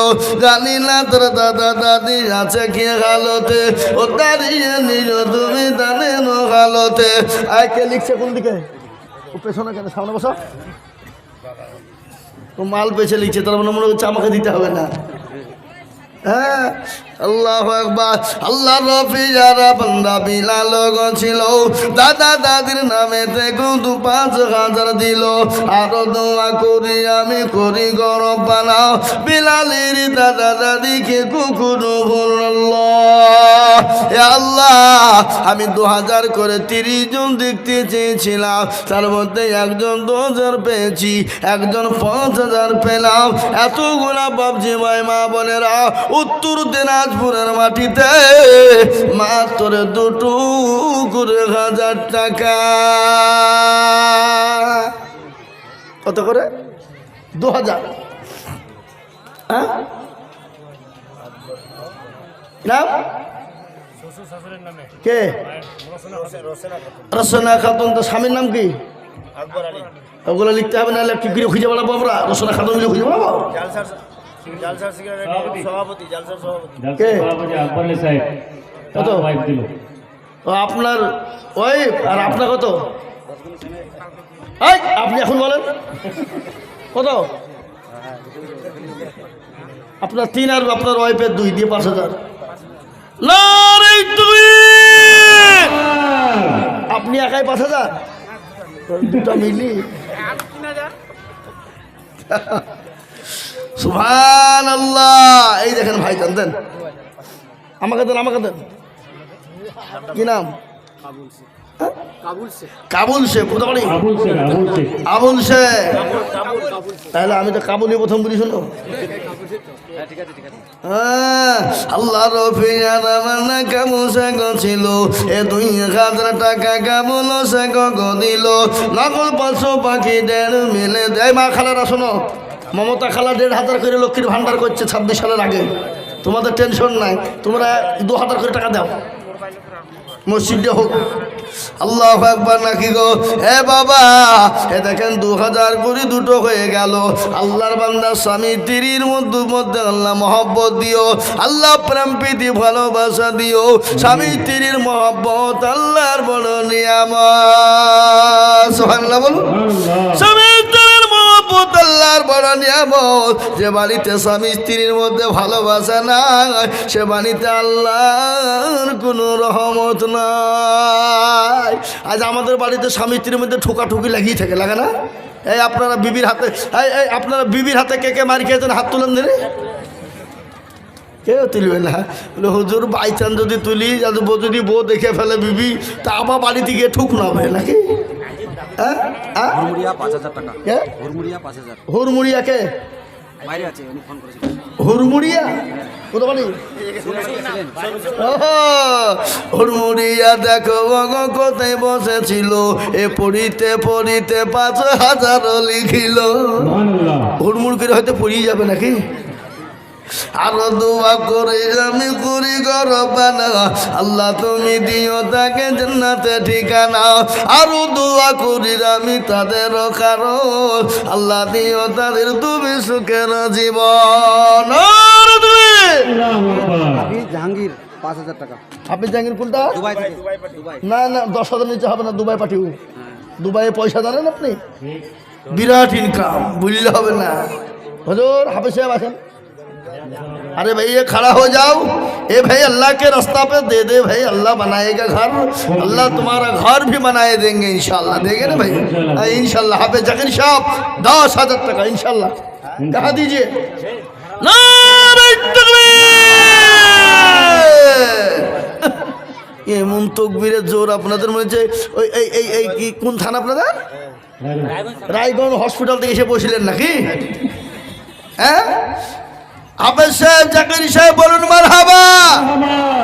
জানি না তোর দাদা দাদি আছে কি হালতে, ও দাঁড়িয়ে নিল তুমি জানে নো হালতে। কে লিখছে কোন দিকে? ও পেছনে কেন, সামনে বসো। ও মাল পেছে লিখছে, তার মানে মনে হচ্ছে আমাকে দিতে হবে না। হ্যাঁ, আল্লাহু আকবার। আল্লাহ রফি যারা বান্দা বিলাল ছিল, দাদা দাদির নামে দেখো 5,000 দিল। আরো দোয়া করি আমি করি গরব বানাও বিলালের দাদা দাদিকে কুকুরু বলল্লাহ। আল্লাহ, আমি 2,000 করে 30 জন দেখতে চেয়েছিলাম, তার মধ্যে একজন 2,000 পেয়েছি, একজন 5,000 পেলাম। এতগুলা বাবজি ভাই মা বোনেরা, উত্তর দিনাজপুরের মাটিতে মাত্র 2,000 টাকা। কত করে? 2,000। হ্যাঁ, নাম কে? রসনা খাতুন। তো স্বামীর নাম কি? ওগুলো লিখতে হবে, না কি করে খুঁজে বেড়াবো আমরা? রসনা খাতুন খুঁজে বেড়াবো? কত আপনার ওয়াইফ আর আপনার কত? আপনি এখন বলেন কত? আপনার 3 আর আপনার ওয়াইফের 2 দিয়ে 5,000। আপনি একাই 5,000, দুটা মিলি। সুবহানাল্লাহ। এই দেখেন ভাই, দেন আমাকে দেন। কি নাম? কাবুল শেখ। কোথা বাড়ি? আবুল শেখ। তাহলে আমি তো কাবুলি প্রথম বলি, শোনো। আল্লাহ রফিয়ানা কাবুল শেখ ছিল এ 2,000 টাকা কাবুল শেখ দিল। নকল 500 পাখি 1.5 মিলে দেয়। মা খালারা শোনো, মমতা খালা 1,500 করে লক্ষ্মীর ভান্ডার করছে 26 সালের আগে। তোমাদের টেনশন নাই, তোমরা 2,000 করে টাকা দাও, মসজিদে হোক। আল্লাহু আকবার নাকি গো? হে বাবা, এ দেখেন 2,000 করে 2টো হয়ে গেল। আল্লাহর বান্দা স্বামী স্ত্রীর মধ্যে আল্লাহ মহব্বত দিও, আল্লাহ প্রেম প্রীতি ভালোবাসা দিও। স্বামী স্ত্রীর মহব্বত আল্লাহর বড় নিয়ামত। সুবহানাল্লাহ বলুন। স্বামী স্ত্রীর মহব্বত আল্লাহর বড় নিয়ামত। যে বাড়িতে স্বামী স্ত্রীর মধ্যে ভালোবাসা নাই, সে বাড়িতে আল্লাহর কোনো রহমত নাই। আজ আমাদের বাড়িতে স্বামী স্ত্রীর মধ্যে ঠোকাঠুকি লাগিয়ে থাকে, লাগে না? আপনারা বিবির হাতে কে মারি খেয়েছেন? হাত তুলেন দিনে। কেউ তুলবে না। বলে হুজুর বাইচান যদি তুলি, যদি বউ দেখে ফেলে বিবি, তা আবার বাড়িতে গিয়ে ঠুক না হবে নাকি? হুড়মুড়িয়া কে? হুড়মুড়িয়া কোথা বাড়ি? হুড়মুড়িয়া দেখো কোথায় বসেছিল, এ পড়িতে 5,000 লিখিল। হুড়মুড় করে হয়তো পড়িয়ে যাবে নাকি? আরো দোয়া করে আমি করি গরবানা, আল্লাহ তুমি দিও তাকে জান্নাতে ঠিকানা। আরো দোয়া করি আমি তাদের কারণ, আল্লাহ দিও তাদের তুমি সুখের জীবন। জাহাঙ্গীর 5,000 টাকা। আপনি জাহাঙ্গীর কোনটা? দুবাই। না 10,000 নিচে হবে না, দুবাই পাঠিয়ে। দুবাইয়ে পয়সা জানেন আপনি? বিরাট ইনকাম, বুঝলে হবে না। হুজুর হাফেজ সাহেব আছেন? अरे भाई ये खड़ा हो जाओ, ए भाई अल्लाह के रास्ता पे दे दे भाई, अल्लाह बनाएगा घर, अल्लाह तुम्हारा घर भी बनाए देंगे इंशाल्लाह। देंगे ना भाई? इंशाल्लाह। हाफिज जकीर साहब 10,000 টাকা इंशाल्लाह। कहा दीजिए नारे तकबीर। এমন তকবীরের জোর আপনাদের মধ্যে। ওই এই কি কোন থানা আপনাদের? রায়গঞ্জ হসপিটাল থেকে এসে বসলেন নাকি? হ্যাঁ হাফেজ সাহেব জাকির সাহেব বলুন মারহাবা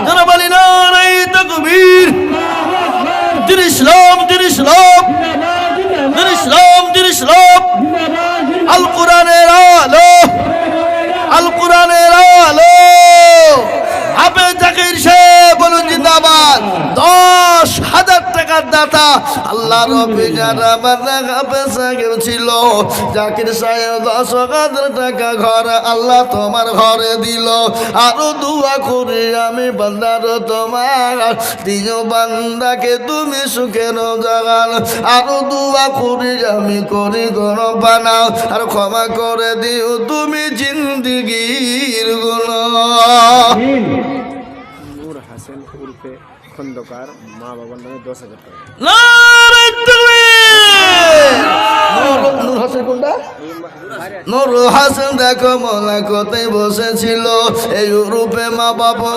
যারা বলি না নাই তাকবীর 30 লোক 30 লোক 30 লোক 30 লোক আল কোরআনের আলো আল কোরআনের আলো হাফেজ জাকির সাহেব বলুন জিন্দাবাদ 10,000 টাকার দাতা আল্লাহ রব্বি যারা বান্দা হাফেজ সাহেব ছিল জাকির সাহেব 10,000 টাকা ঘর আল্লাহ তোমার ঘরে দিল আরো দোয়া করি আমি বান্দার তোমার দিও বান্দাকে তুমি সুখের জাগান আরো দোয়া করি আমি করি গরম বানাও আর ক্ষমা করে দিও তুমি জিন্দিগির গুনাহ নূর হাসান উর্ফে খন্দকার মা বাবার নামে 10,000 টাকা। নারে তাকবীর নূর হাসান কোনটা নূর হাসান দেখো মোলা কোথায় বসেছিল এই রূপে মা বাবা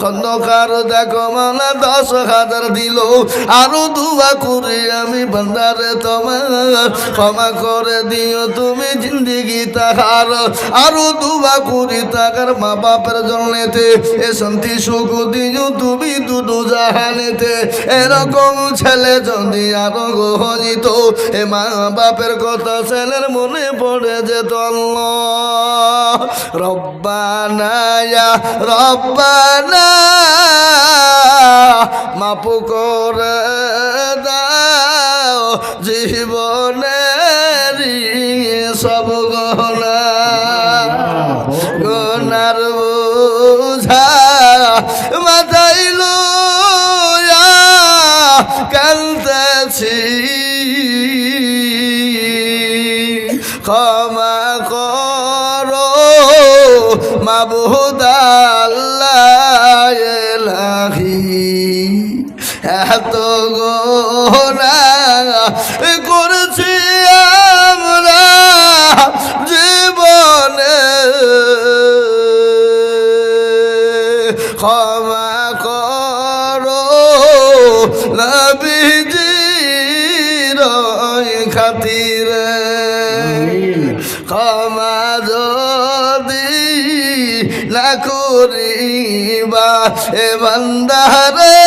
খন্দকার দেখো মোলা 10,000 দিল আরো দোয়া করি আমি বান্দারে তোমার ক্ষমা করে দিও তুমি জিন্দিগি তাহার আরো দোয়া করি তাকার মা বাপের জন্যতে এ শান্তি সুখ দিও তুমি দুদু জাহানেতে এরকম ছেলে যদি আরো গহনিত এ মা বাপের কথা ছেলের মনে পড়ে যেত আল্লাহ রব্বানা ইয়া রব্বানা মাফ করে দাও জীবনের সব গহনা গোনার বোঝা মাথায় লইয়া কাঁদতেছি ক্ষমা করো মাবুদ আল্লাহ ইলাহি এত গুনাহ করেছি আমরা জীবনে ক্ষমা করো নবীজির খাতিরে ক্ষমা যদি না করিবা এ বান্দারে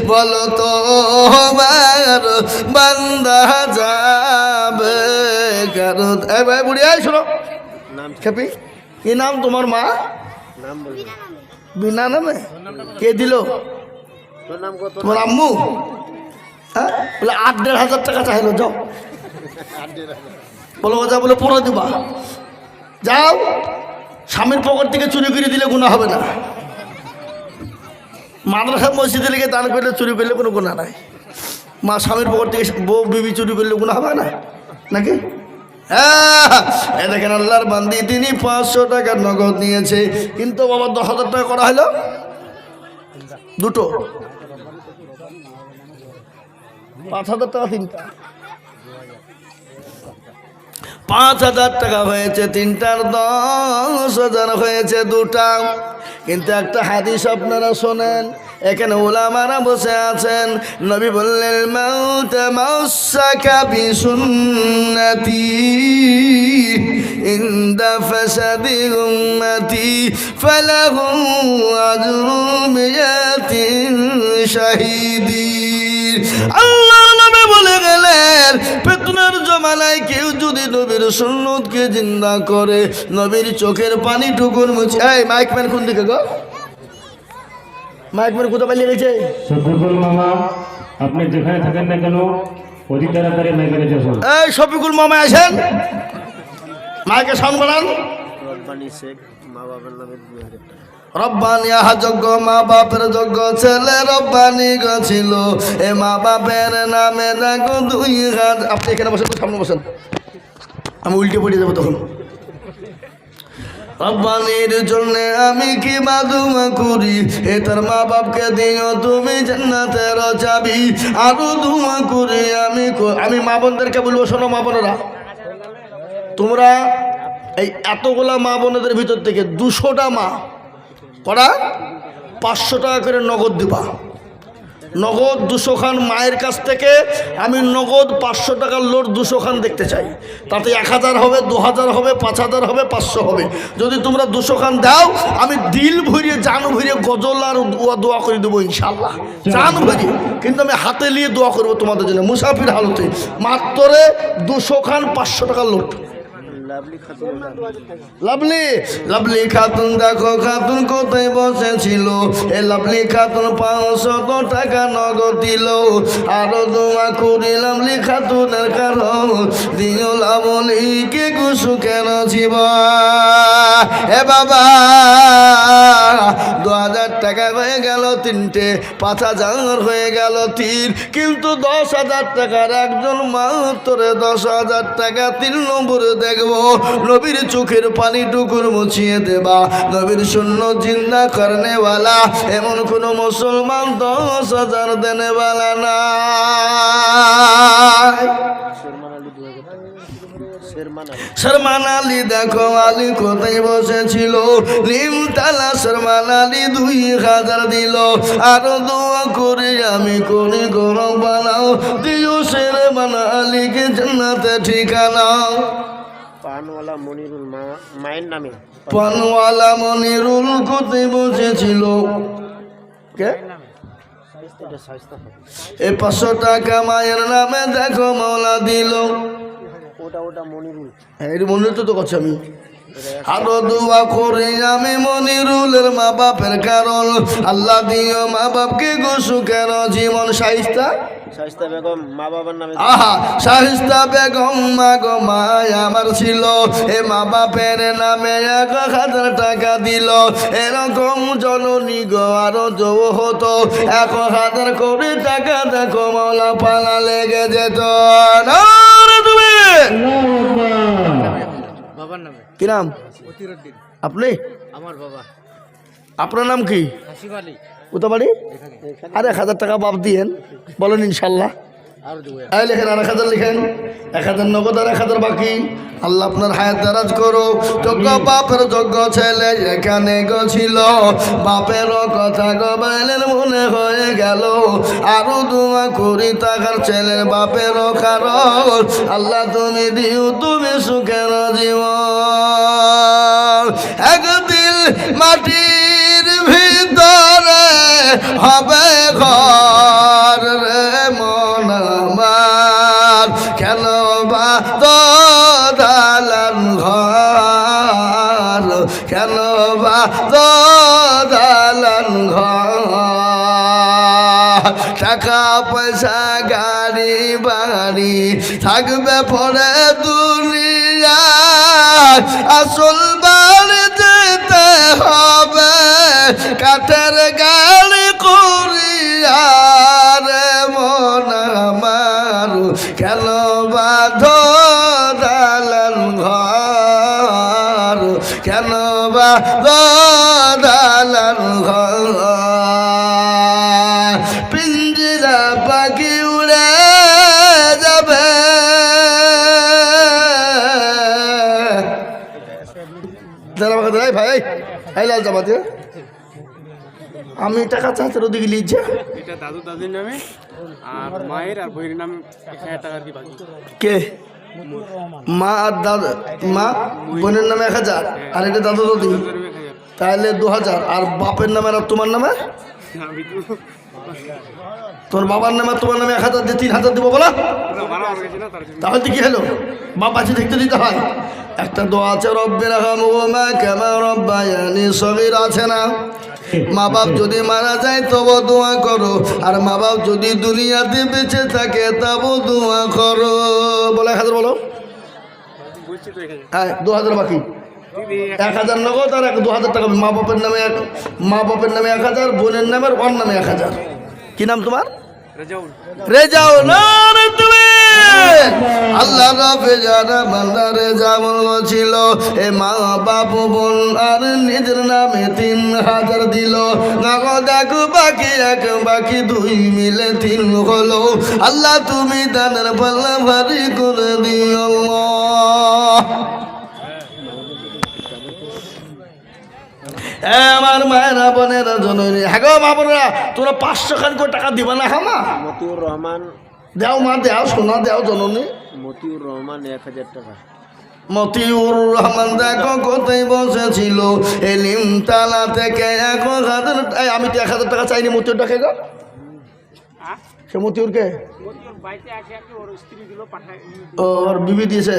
বলো তো আমার বান্দা যাবে কারণ এ ভাই বুড়ি আয় শোনো খেপি কি নাম তোমার মা নাম বলি বিনা নামে কে দিল তোর নাম কত? তোমার আম্মু হ্যাঁ বলে 8,500 টাকা চাইলো যাও বলো যা বলে পড়ে দিবা যাও স্বামীর পকেট থেকে চুরি করে দিলে গুনাহ হবে না মাদ্রাসা মসজিদে লেগে দান করলে চুরি করলে কোনো গুনাহ নাই মা স্বামীর পকেট থেকে বউ বিবি চুরি করলে গুনাহ হবে না নাকি হ্যাঁ দেখেন আল্লাহর বান্দি তিনি 500 টাকার নগদ নিয়েছে কিন্তু বাবা 10,000 টাকা করা হলো দুটো 5,000 টাকা তিনটা 5,000 টাকা হয়েছে তিনটার 10,000 হয়েছে দুটা কিন্তু একটা হাদিস আপনারা শোনেন এখানে উলামারা বসে আছেন নবী বললেন মাউত মাউসাকা বিসুন্নতি ইনদা ফাসাদি উম্মতি ফালাহু আজরু মিয়াতিন শাহিদিন আল্লাহর নবী বলে গেলেন ফিতনার জমানায় কেউ যদি নবীর সুন্নতকে জিন্দা করে নবীর চোখের পানি টুকুর মুছে এই মাইকম্যান কোন দিকে গো মাইকম্যান কোথায় পালিয়ে গেছে শফিকুল মামা আপনি যেখানে থাকেন না কেন অতি তাড়াতাড়ি মাইকে নিয়ে আসুন। এই শফিকুল মামা আসেন মাইকে সাউন্ড বাড়ান রব্বানি শেখ মা বাবার নামে 2,000 টাকা। রব্বানি আহা যোগ্য মা বাপের যোগ্য ছেলে রব্বানি গছিল এ মা বাপের নামে দেখো 2,000 আপনি এখানে বসেন তো সামনে বসেন আমি উল্টে পড়ে যাবো তখন রব্বানির জন্য আমি কি বাদুমা করি এ তার মা বাপকে দিও তুমি জান্নাতের চাবি আরো দুমা করি আমি মা বোনদেরকে বলবো শোনো মা বোনেরা তোমরা এই এতগুলা মা বোনদের ভিতর থেকে 200টা মা করা 500 টাকা করে নগদ দিবা নগদ 200 খান মায়ের কাছ থেকে আমি নগদ 500 টাকার লোড 200 খান দেখতে চাই। তাতে 1000 হবে, 2000 হবে, 5000 হবে, 500 হবে। যদি তোমরা 200 খান দাও, আমি দিল ভরিয়ে জান ভরিয়ে গজল আর দোয়া করে দেবো ইনশাল্লাহ, জান ভরিয়ে। কিন্তু আমি হাতে নিয়ে দোয়া করবো তোমাদের জন্য মুসাফির হালতে। মাত্র 200 খান 500 টাকার লোড। লাভলি লাভলি খাতুন দেখো খাতুন কোথায় বসেছিল, এ লাভলি খাতুন 500 টাকা নগদ দিল। আরো দোয়া করি লাভলি খাতুনের কারণ দিও লাভলিকে সুখের জীবন। এ বাবা 2000 টাকা হয়ে গেল 3টে, 5000 হয়ে গেল 3, কিন্তু 10,000 টাকার একজন মাত্র 10,000 টাকা 3 নম্বরে দেখবো। নবীর চোখের পানি টুকুর মুছিয়ে দেবা, নবীর শূন্য জিন্দা করনেওয়ালা এমন কোন মুসলমান 10,000 দেনেওয়ালা না। শর্মান আলী দেখো আলী কোথায় বসেছিল, নিমতলা শর্মান আলী 2000 দিল। আরো দোয়া করে আমি করি গরম বানাও, দিও শর্মান আলীকে জান্নাতে ঠিকানা। পানওয়ালা মনিরুল মায়ের নামে, পানওয়ালা মনিরুল কোথায় বসেছিল, কে এ 500 টাকা মায়ের নামে দেখো মৌলা দিল। ওটা মনিরুল, এই মনিরুল তো করছি আমি। আরো দোয়া করে আমি মনিরুলের মা বাপের কারণ, আল্লাহ দিও মা বাপকে সুখের জীবন। শাইস্তা বেগম মা বাবার নামে, আহা শাহিস্তা বেগম মা গো মা আমার ছিল, এ মা বাপের নামে 1000 টাকা দিল। এরকম জননী গো আরো যৌ হতো 1000 কোটি টাকা দেখো মৌলা পালা লেগে যেত। বাবার নামে কি নাম আপনি? আমার বাবা। আপনার নাম কি? হাসিব আলী। কোথা বাড়ি? আর 1000 টাকা বাপ দিয়েন বলেন ইনশাল্লাহ। এই লেখেন আর 1000 লিখেন, 1000 নগদ আর 1000 বাকি। আল্লাহ আপনার হায়াত দারাজ করো। যোগ্য বাপের যোগ্য ছেলে এখানে গছিল, বাপেরও কথা গবাইলেন মনে হয়ে গেল। আরো দোয়া করি তাকার ছেলের বাপেরও কারণ, আল্লাহ তুমি দিও তুমি সুখের জীবন। একদিন মাটির ভিতরে হবে ঘর রে মন আমার, কেন বা দালান ঘর, কেন বা দালান ঘর। টাকা পয়সা গাড়ি বাড়ি থাকবে পরে দুনিয়া, আসল বাড়ি যেতে হবে কাঠের গাড়ি করিয়া রে মন আমার, কেন বাঁধ দালান ঘর, কেন বাঁধ দালান ঘর। পিঞ্জিরা পাখি উড়ে যাবে, ভাই এই লাল জামাতে আমি টাকা চাচ্ছি ওদিকে লিখছে। এটা দাদু দাদির নামে, আর মায়ের আর বইয়ের নামে 1000 টাকা কি বাকি। কে? মা আর দাদা, মা বোনের নামে 1000 আর এটা দাদু দাদি, তাহলে 2000। আর বাপের নামে আর তোমার নামে, তোর বাবার নামে তোমার নামে 1000 দিয়ে 3000 দেবো বলা। তাহলে কি হলো? বাপ আছে দেখতে দিতে হয়। একটা দোয়া আছে রব্বির হামহুমা কামা রাব্বায়ানি সগীরা, আছে না? মা বাপ যদি মারা যায় তবু দোয়া করো, আর মা বাপ যদি দুনিয়াতে বেঁচে থাকে তবু দোয়া করো। বলো 1000 বলো। হ্যাঁ 2000 বাকি, 1000 নগদ আর 2000 টাকা মা বাপের নামে, মা বাপের নামে 1000, বোনের নামে ওর নামে 1000। কি নাম তোমার? রেজাউল। তুমি আল্লাহ রাবে যারা বান্দা রেজাউল ছিল, এ মা বাপ বোন আর নিজের নামে 3000 দিল। নগদ এক বাকি 1 বাকি 2 মিলে 3 হলো। আল্লাহ তুমি দানের পাল্লা ভারী করে দিও। আমার মায়েরা বোনেরা জননী, হ্যাঁ গো মা বোনেরা, তোমরা 500 খান করে টাকা দিবা না? হ্যাঁ মা, মতিউর রহমান, দেও মা, দেও সোনা, দেও জননী। মতিউর রহমান 1000 টাকা। মতিউর রহমান দেখো কোথায় বসেছিল, এলিম তালা থেকে 1000। আমি তো 1000 টাকা চাইনি মতিউর টাকা গো। সে মতিউরকে ওর বিবি দিয়েছে,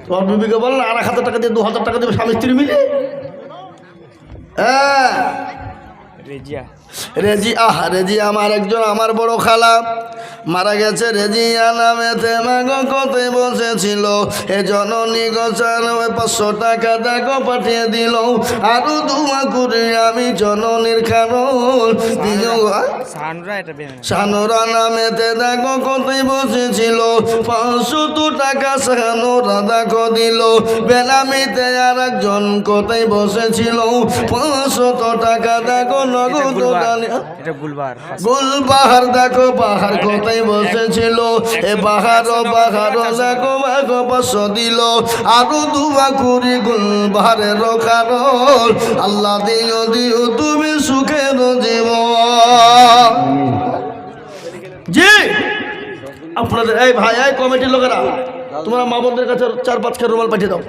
তোর বিবিকে বল না আর 1000 টাকা দিয়ে 2000 টাকা দেবে স্বামী স্ত্রী মিলে। হ্যাঁ রেজি আমার একজন আমার বড় খালা মারা গেছে। রেজিয়া নামেতে মাগো কোথায় বসেছিল, এ জননী গোচার 500 টাকা দেখো পাঠিয়ে দিল। আরো দুমা করে আমি জননীর কারণ শানুরা নামেতে দেখো কোথায় বসেছিল, 500 টাকা শানুরা দেখো দিল। বেনামিতে আর একজন কোথায় বসেছিল, 500 টাকা দেখো নগদ। গুলবাহার দেখো বাহার কোথায় বসেছিল, এ বাহারও দেখো বাঘো 500 দিল। আরো দুয়া করি গুলবাহারের কারণ, আল্লাহ দিও দিও তুমি সুখের জীবন। জি আপনাদের এই ভাই এই কমিটির লোকেরা, তোমরা মা বোনদের কাছে 4-5 খান রুমাল পাঠিয়ে দাও।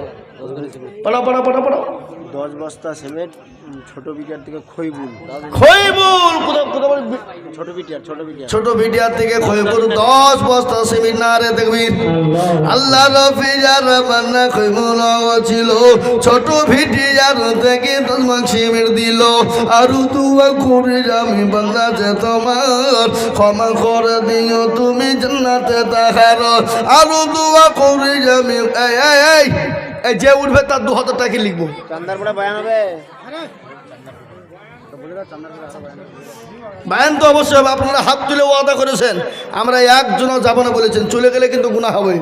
পড়া 10 বস্তা সিমেন্ট ছোট বিটিয়ার থেকে খইবুল, ছোট বিটিয়ার থেকে খইবুল 10 বস্তা সিমেন্ট। না রে দেখবির আল্লাহ রফিজার বান্না খইবুল ছিল, ছোট ভিটিয়ার থেকে 10 মণ সিমেন্ট দিল। আর দুয়া করি আমি বান্দা যে তোমার, ক্ষমা করে দিও তুমি জান্নাতে তাহার। আর দুয়া করি আমি এই যে উঠবে তার 2000 টাকা লিখবো। চান্দার পড়া বয়ান হবে, বায়ান তো অবশ্যই হবে। আপনারা হাত তুলে ওয়াদা করেছেন, আমরা একজনও যাবো না বলেছেন, চলে গেলে কিন্তু গুনাহ হবে।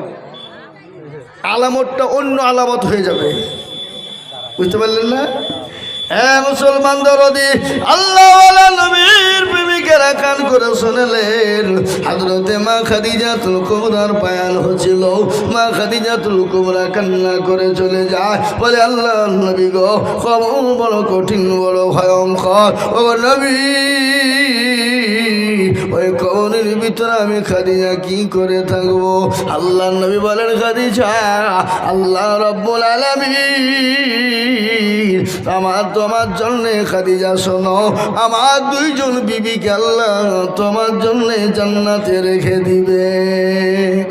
আলামতটা অন্য আলামত হয়ে যাবে, বুঝতে পারলেন না? হ্যাঁ মুসলমান দরদি আল্লাহওয়ালা নবীর প্রেমিকেরা কান করে শুনলেন, হযরতে মা খাদিজাতুল কুবরার বয়ান হচ্ছিল। মা খাদিজাতুল কুবরা কান্না করে চলে যায়, বলে আল্লাহ নবী গো, খবর বড় কঠিন, বড় ভয়ঙ্কর। ও নবী, ওই কবরের ভিতরে আমি খাদিজা কি করে থাকবো? আল্লাহ নবী বলেন, খাদিজা আল্লাহ রাব্বুল আলামিন তোমার জন্যে, খাদিজা শোনো, আমার 2 জন বিবিকে আল্লাহ তোমার জন্যে জান্নাতে রেখে দিবে।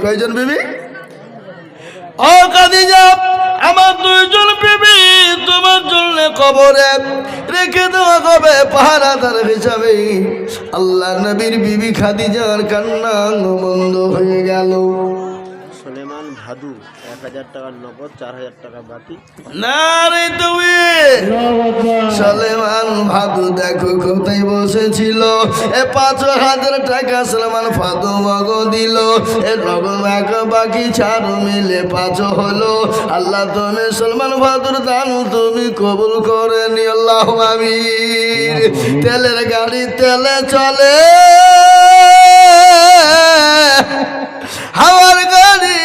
কয়জন বিবি? ও খাদিজা, আমার 2 জন বিবি তোমার জন্য কবরে রেখে দেওয়া হবে পাহারাদার হিসাবে। আল্লাহ নবীর বিবি খাদিজার কান্না বন্ধ হয়ে গেল। সুলেমান ভাদু 1000 টাকা নগদ, 4000 টাকা বাকি। না রে তুমি সুলেমান ভাদু দেখো কোথায় বসেছিল, এ 5000 টাকা সুলেমান ভাদু মগো দিল। এ নগদ বাকি 4 মিলে 5 হলো। আল্লাহ তুমি সুলেমান ভাদুর দান তুমি কবুল করে নি, আল্লাহ আমিন। তেলের গাড়ি তেলে চলে, হাওয়ার গাড়ি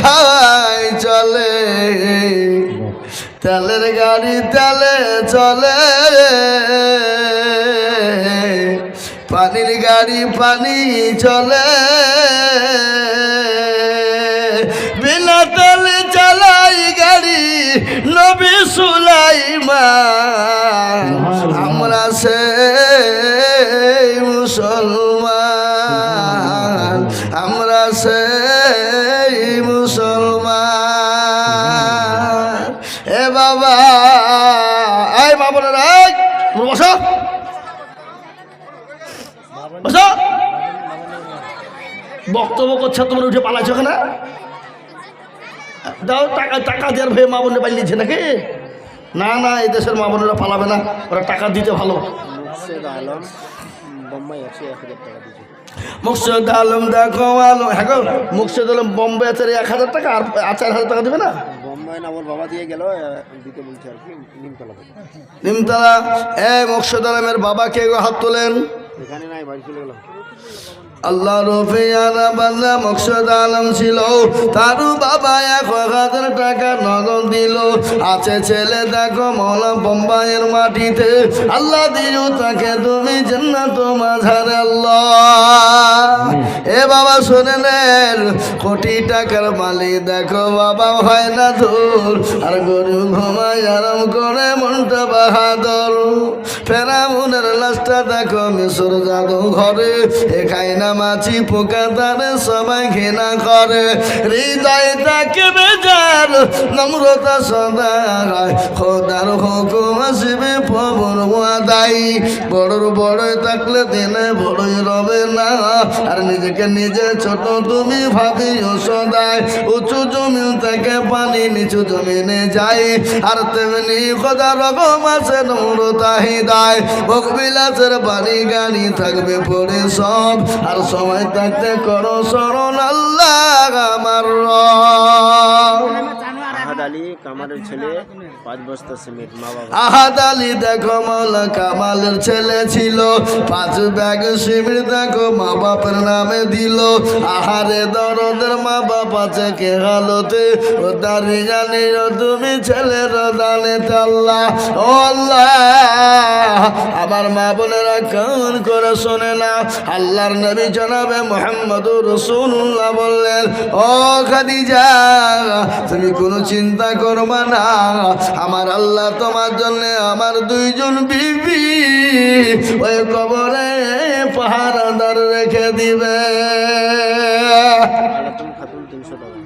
হাওয়ায় চলে, তেলের গাড়ি তেলে চলে, পানির গাড়ি পানি চলে। বিনা তেলে চালাই গাড়ি নবী সুলাইমান, আমরা সেই মুসলমান, আমরা সেই মুসলমান। এ বাবা, এই বাবুরা বসো বসো, বক্তব্য করছে তোমরা উঠে পালাইছো কেন? দাও টাকা, টাকা দেওয়ার ভয়ে মা বোনের পালিয়েছে নাকি? না না, এই দেশের মা বোনেরা পালাবে না, ওরা টাকা দিতে ভালো। মুর্শেদ আলম বোম্বাই আছে, 1000 টাকা দিয়েছে। মুর্শেদ আলম দেখো আলম, হ্যাঁ গো মুর্শেদ আলম বোম্বে আছে 1000 টাকা, আর 4000 টাকা দেবে না? বোম্বাই না, ওর বাবা দিয়ে গেল, দিতে বলছে আর কি, নিমতলা থেকে। নিমতলা। মুর্শেদ আলমের বাবা কে গো? হাত তোলেন। এখানে নাই, বাড়ি চলে গেল। আল্লাহ রফিয়ানা বান্দা মকসুদ আলম ছিল, তারও বাবা 1000 টাকা নগদ দিল। আছে ছেলে দেখো মৌলা বোম্বাইয়ের মাটিতে, আল্লাহ দিও তাকে তুমি জান্নাত মাঝারে আল্লাহ। এ বাবা শুনে নেন, কোটি টাকার মালিক দেখো বাবা হয় না দূর, আর গরু ঘুমায় আরাম করে মনটা বাহাদুর। ফেরাউনের লাশটা দেখো মিশর জাদু ঘরে, এখাই না মাছি পোকা তারে সবাই ঘৃণা করে। হৃদয় তাকে বেজার নম্রতা সদা, খোদার হুকুম আসবে পবন আদাই। বড়র বড় থাকলে দিনে বড়ই রবে না, আর নিজেকে নিজে ছোট তুমি ভাবিও সদাই। উঁচু জমিন থেকে পানি নিচু জমিনে যায়, আর তেমনি খোদা রকম আছে নম্রতা হৃদয়। ভোগ বিলাসের বাড়ি গাড়ি থাকবে পরে সব, আর সময় থাকতে করো স্মরণ আল্লাহ আমার রব। আহাদ আলী কামালের ছেলে 5 বস্তা সিমেন্ট মা বাবা। আহাদ আলী দেখো মৌলা কামালের ছেলে ছিল, 5 ব্যাগ সিমেন্ট দেখো মা বাপের নামে দিল। আহারে দরদের মা বাপ আছে কে হালতে, ও দাঁড়ি জানি তুমি ছেলের দানে আল্লাহ। ও আল্লাহ, আমার মা বোনেরা কান করে শোনে না, আল্লাহর নবী জনাবে মুহাম্মদুর রাসূলুল্লাহ বললেন, ও খাদিজা তুমি কোনো চিন্তা করবা না, আমার আল্লাহ তোমার জন্য আমার 2 জন বিবি ওই কবরে পাহারাদার রেখে দিবে। আলাতুন খাতুন 300 টাকা।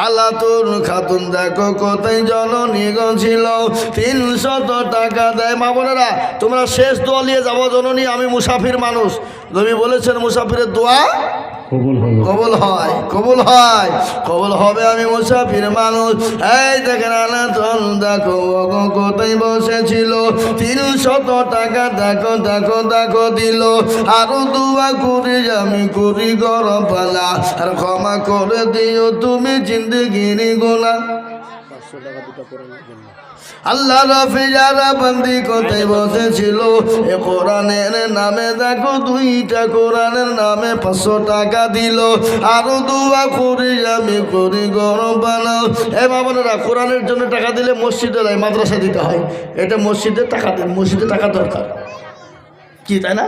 আলাতুন খাতুন দেখো কোথায় জননী ছিল, 300 টাকা দেয়। মা বোনেরা তোমরা শেষ দোয়া নিয়ে যাবো জননী, আমি মুসাফির মানুষ। নবী বলেছেন মুসাফিরের দোয়া কবুল হয়, কবুল হয়, কবুল হবে, আমি মুসাফির মানুষ। এই দেখেন আলাতুন দেখো কোথায় বসেছিল, 300 টাকা দেখো দেখো দেখো দিল। আরো দোয়া করি আমি করি গরম পালা, আর ক্ষমা করে দিও তুমি জিন্দগির গোলা। 500 টাকা দুটো করে জন্য আল্লাহ রফি যারা বন্দি কোথায় বসেছিল, এ কোরআনের নামে দেখো 2টা কোরআনের নামে 500 টাকা দিল। আরো দোয়া করি আমি করি গরম বানাও। এ বাবারা কোরআনের জন্য টাকা দিলে মসজিদে নয় মাদ্রাসা দিতে হয়, এটা মসজিদে টাকা দেন, মসজিদে টাকা দরকার কি তাই না?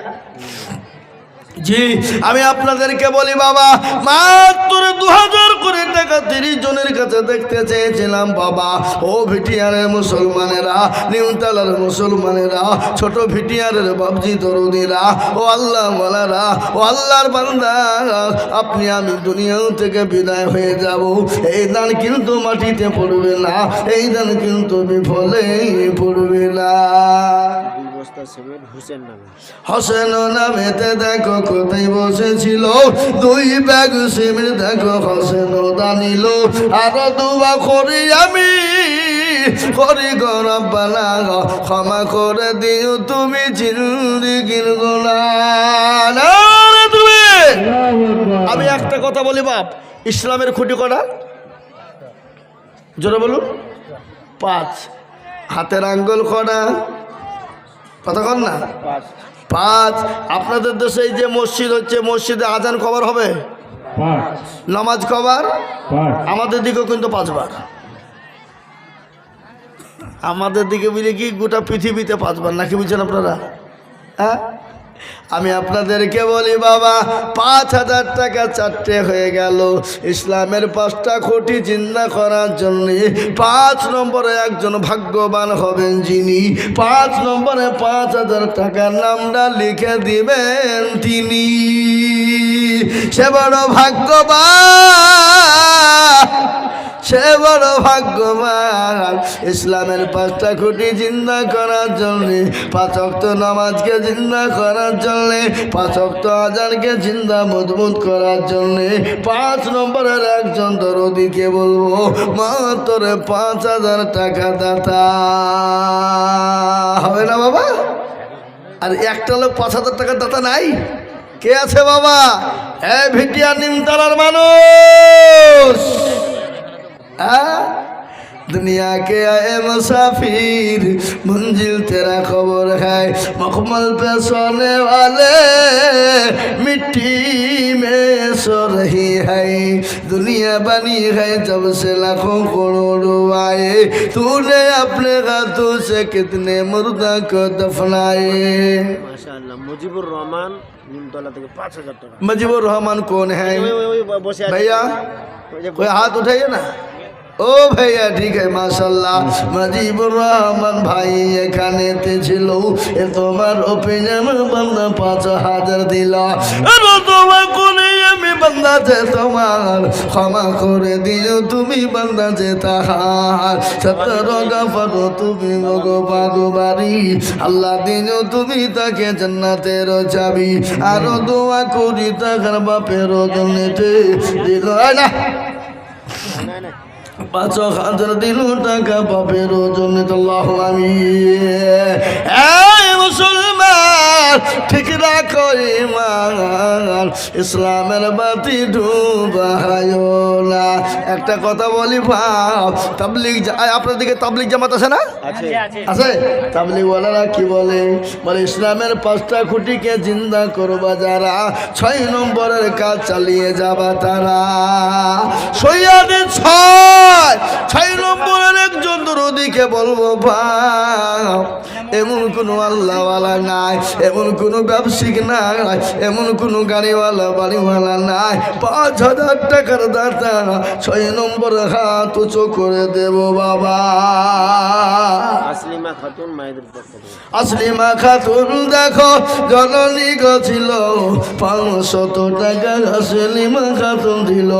জি আমি আপনাদেরকে বলি বাবা, মাত্র 2000 করে টাকা 30 জনের কাছে দেখতে চেয়েছিলাম বাবা। ও ভিটিয়ারের মুসলমানেরা, নিউতালার মুসলমানেরা, ছোট ভিটিয়ারের বাবজি দরুদিরা, ও আল্লাহ ওয়ালারা, ও আল্লাহর বান্দা, আপনি আমি দুনিয়া থেকে বিদায় হয়ে যাব, এই দান কিন্তু মাটিতে পড়বে না, এই দান কিন্তু বিফলে পড়বে না। 2 বস্তা সিমেন্ট হোসেন নামে। হোসেন নামেতে দেখো কোথায় বসেছিল, 2 ব্যাগ সিমেন্ট দেখো হোসেন দানিল। আরো দোয়া করি আমি করি গরম বালা, ক্ষমা করে দিও তুমি জিন্দিগির গুনাহ। তুমি আমি একটা কথা বলি বাপ, ইসলামের খুঁটি কটা? জোরে বলুন। 5। হাতের আঙ্গুল কটা? কথা কন না। 5। আপনাদের দেশে এই যে মসজিদ হচ্ছে, মসজিদে আজান কবার হবে? নামাজ কবার? আমাদের দিকেও কিন্তু 5 বার। আমাদের দিকে বুঝলে কি গোটা পৃথিবীতে 5 বার, নাকি বুঝছেন আপনারা? হ্যাঁ আমি আপনাদেরকে বলি বাবা, 5000 টাকা 4টে হয়ে গেল। ইসলামের 5টা খুঁটি চিন্তা করার জন্য 5 নম্বরে একজন ভাগ্যবান হবেন যিনি 5 নম্বরে 5000 টাকার নামটা লিখে দিবেন তিনি, সে বড় ভাগ্যবান, সে বড় ভাগ্যবান। ইসলামের 5টা খুঁটি জিন্দা করার জন্য, 5 ওয়াক্ত নামাজকে জিন্দা করার জন্য, 5 ওয়াক্ত আজানকে জিন্দা মজবুত করার জন্য 5 নম্বরের একজন দরদিকে বলবো মাত্র 5000 টাকা দাতা হবে না বাবা? আর একটা লোক 5000 টাকার দাতা নাই? কে আছে বাবা? এই ভিটিয়া নিমতলার মানুষ। दुनिया के आए मुसाफिर मंजिल तेरा खबर है मखमल पे सोने वाले मिट्टी में सो रही है दुनिया बनी है जब से लाखों करोड़ों आए तूने अपने हाथों से कितने मुर्दा को दफनाए মাশাআল্লাহ মুজিবুর রহমান নিমতলা থেকে 5000 টাকা मुजीबुर रहमान कौन है ওই বসে আছে भैया ওই যে कोई हाथ उठाइए ना ओ भैया ठीक है माशाल्लाह मुजीबुर रहमान भाई এখানে তে ছিল এ তোমার ওপিনিয়ন বান্দা 5000 দিলা আরে তোমার কোনে আমি বান্দা যে তোমার ক্ষমা করে দিও তুমি বান্দা যে তাহার সতর গফর তুমি গো বাগবারি আল্লাহ দিও তুমি তাকে জান্নাতের চাবি আর দোয়া করি তার বাপের জন্যতে দিল না না না 5000 দিল টাকা বাপের জন্য আল্লাহু আমিন এই মুসলমান ঠিক রাখো ঈমান ইসলামের বাতি ডুবায়ো না একটা কথা বলি ভাব তাবলীগ আপনাদের দিকে তাবলীগ জামাত আছে না আছে আছে তাবলীগ ওয়ালারা কি বলে বলে ইসলামের 5টা খুঁটিকে জিন্দা করবা যারা 6 নম্বরের কাজ চালিয়ে যাবা তারা সৈয়দে 6 নম্বরের একজন দরদিকে বলবো ভাব এমন কোনো আল্লাহওয়ালা নাই এমন কোনো ব্যবসায়িক নাই এমন কোনো গাড়িওয়ালা বাড়িওয়ালা নাই 5000 টাকার দাতা 6 নম্বর হাত উঁচু করে দেব বাবা আসলিমা খাতুন মায়েদের পক্ষ থেকে আসলিমা খাতুন দেখো জননী ছিল 500 টাকা আসলিমা খাতুন দিল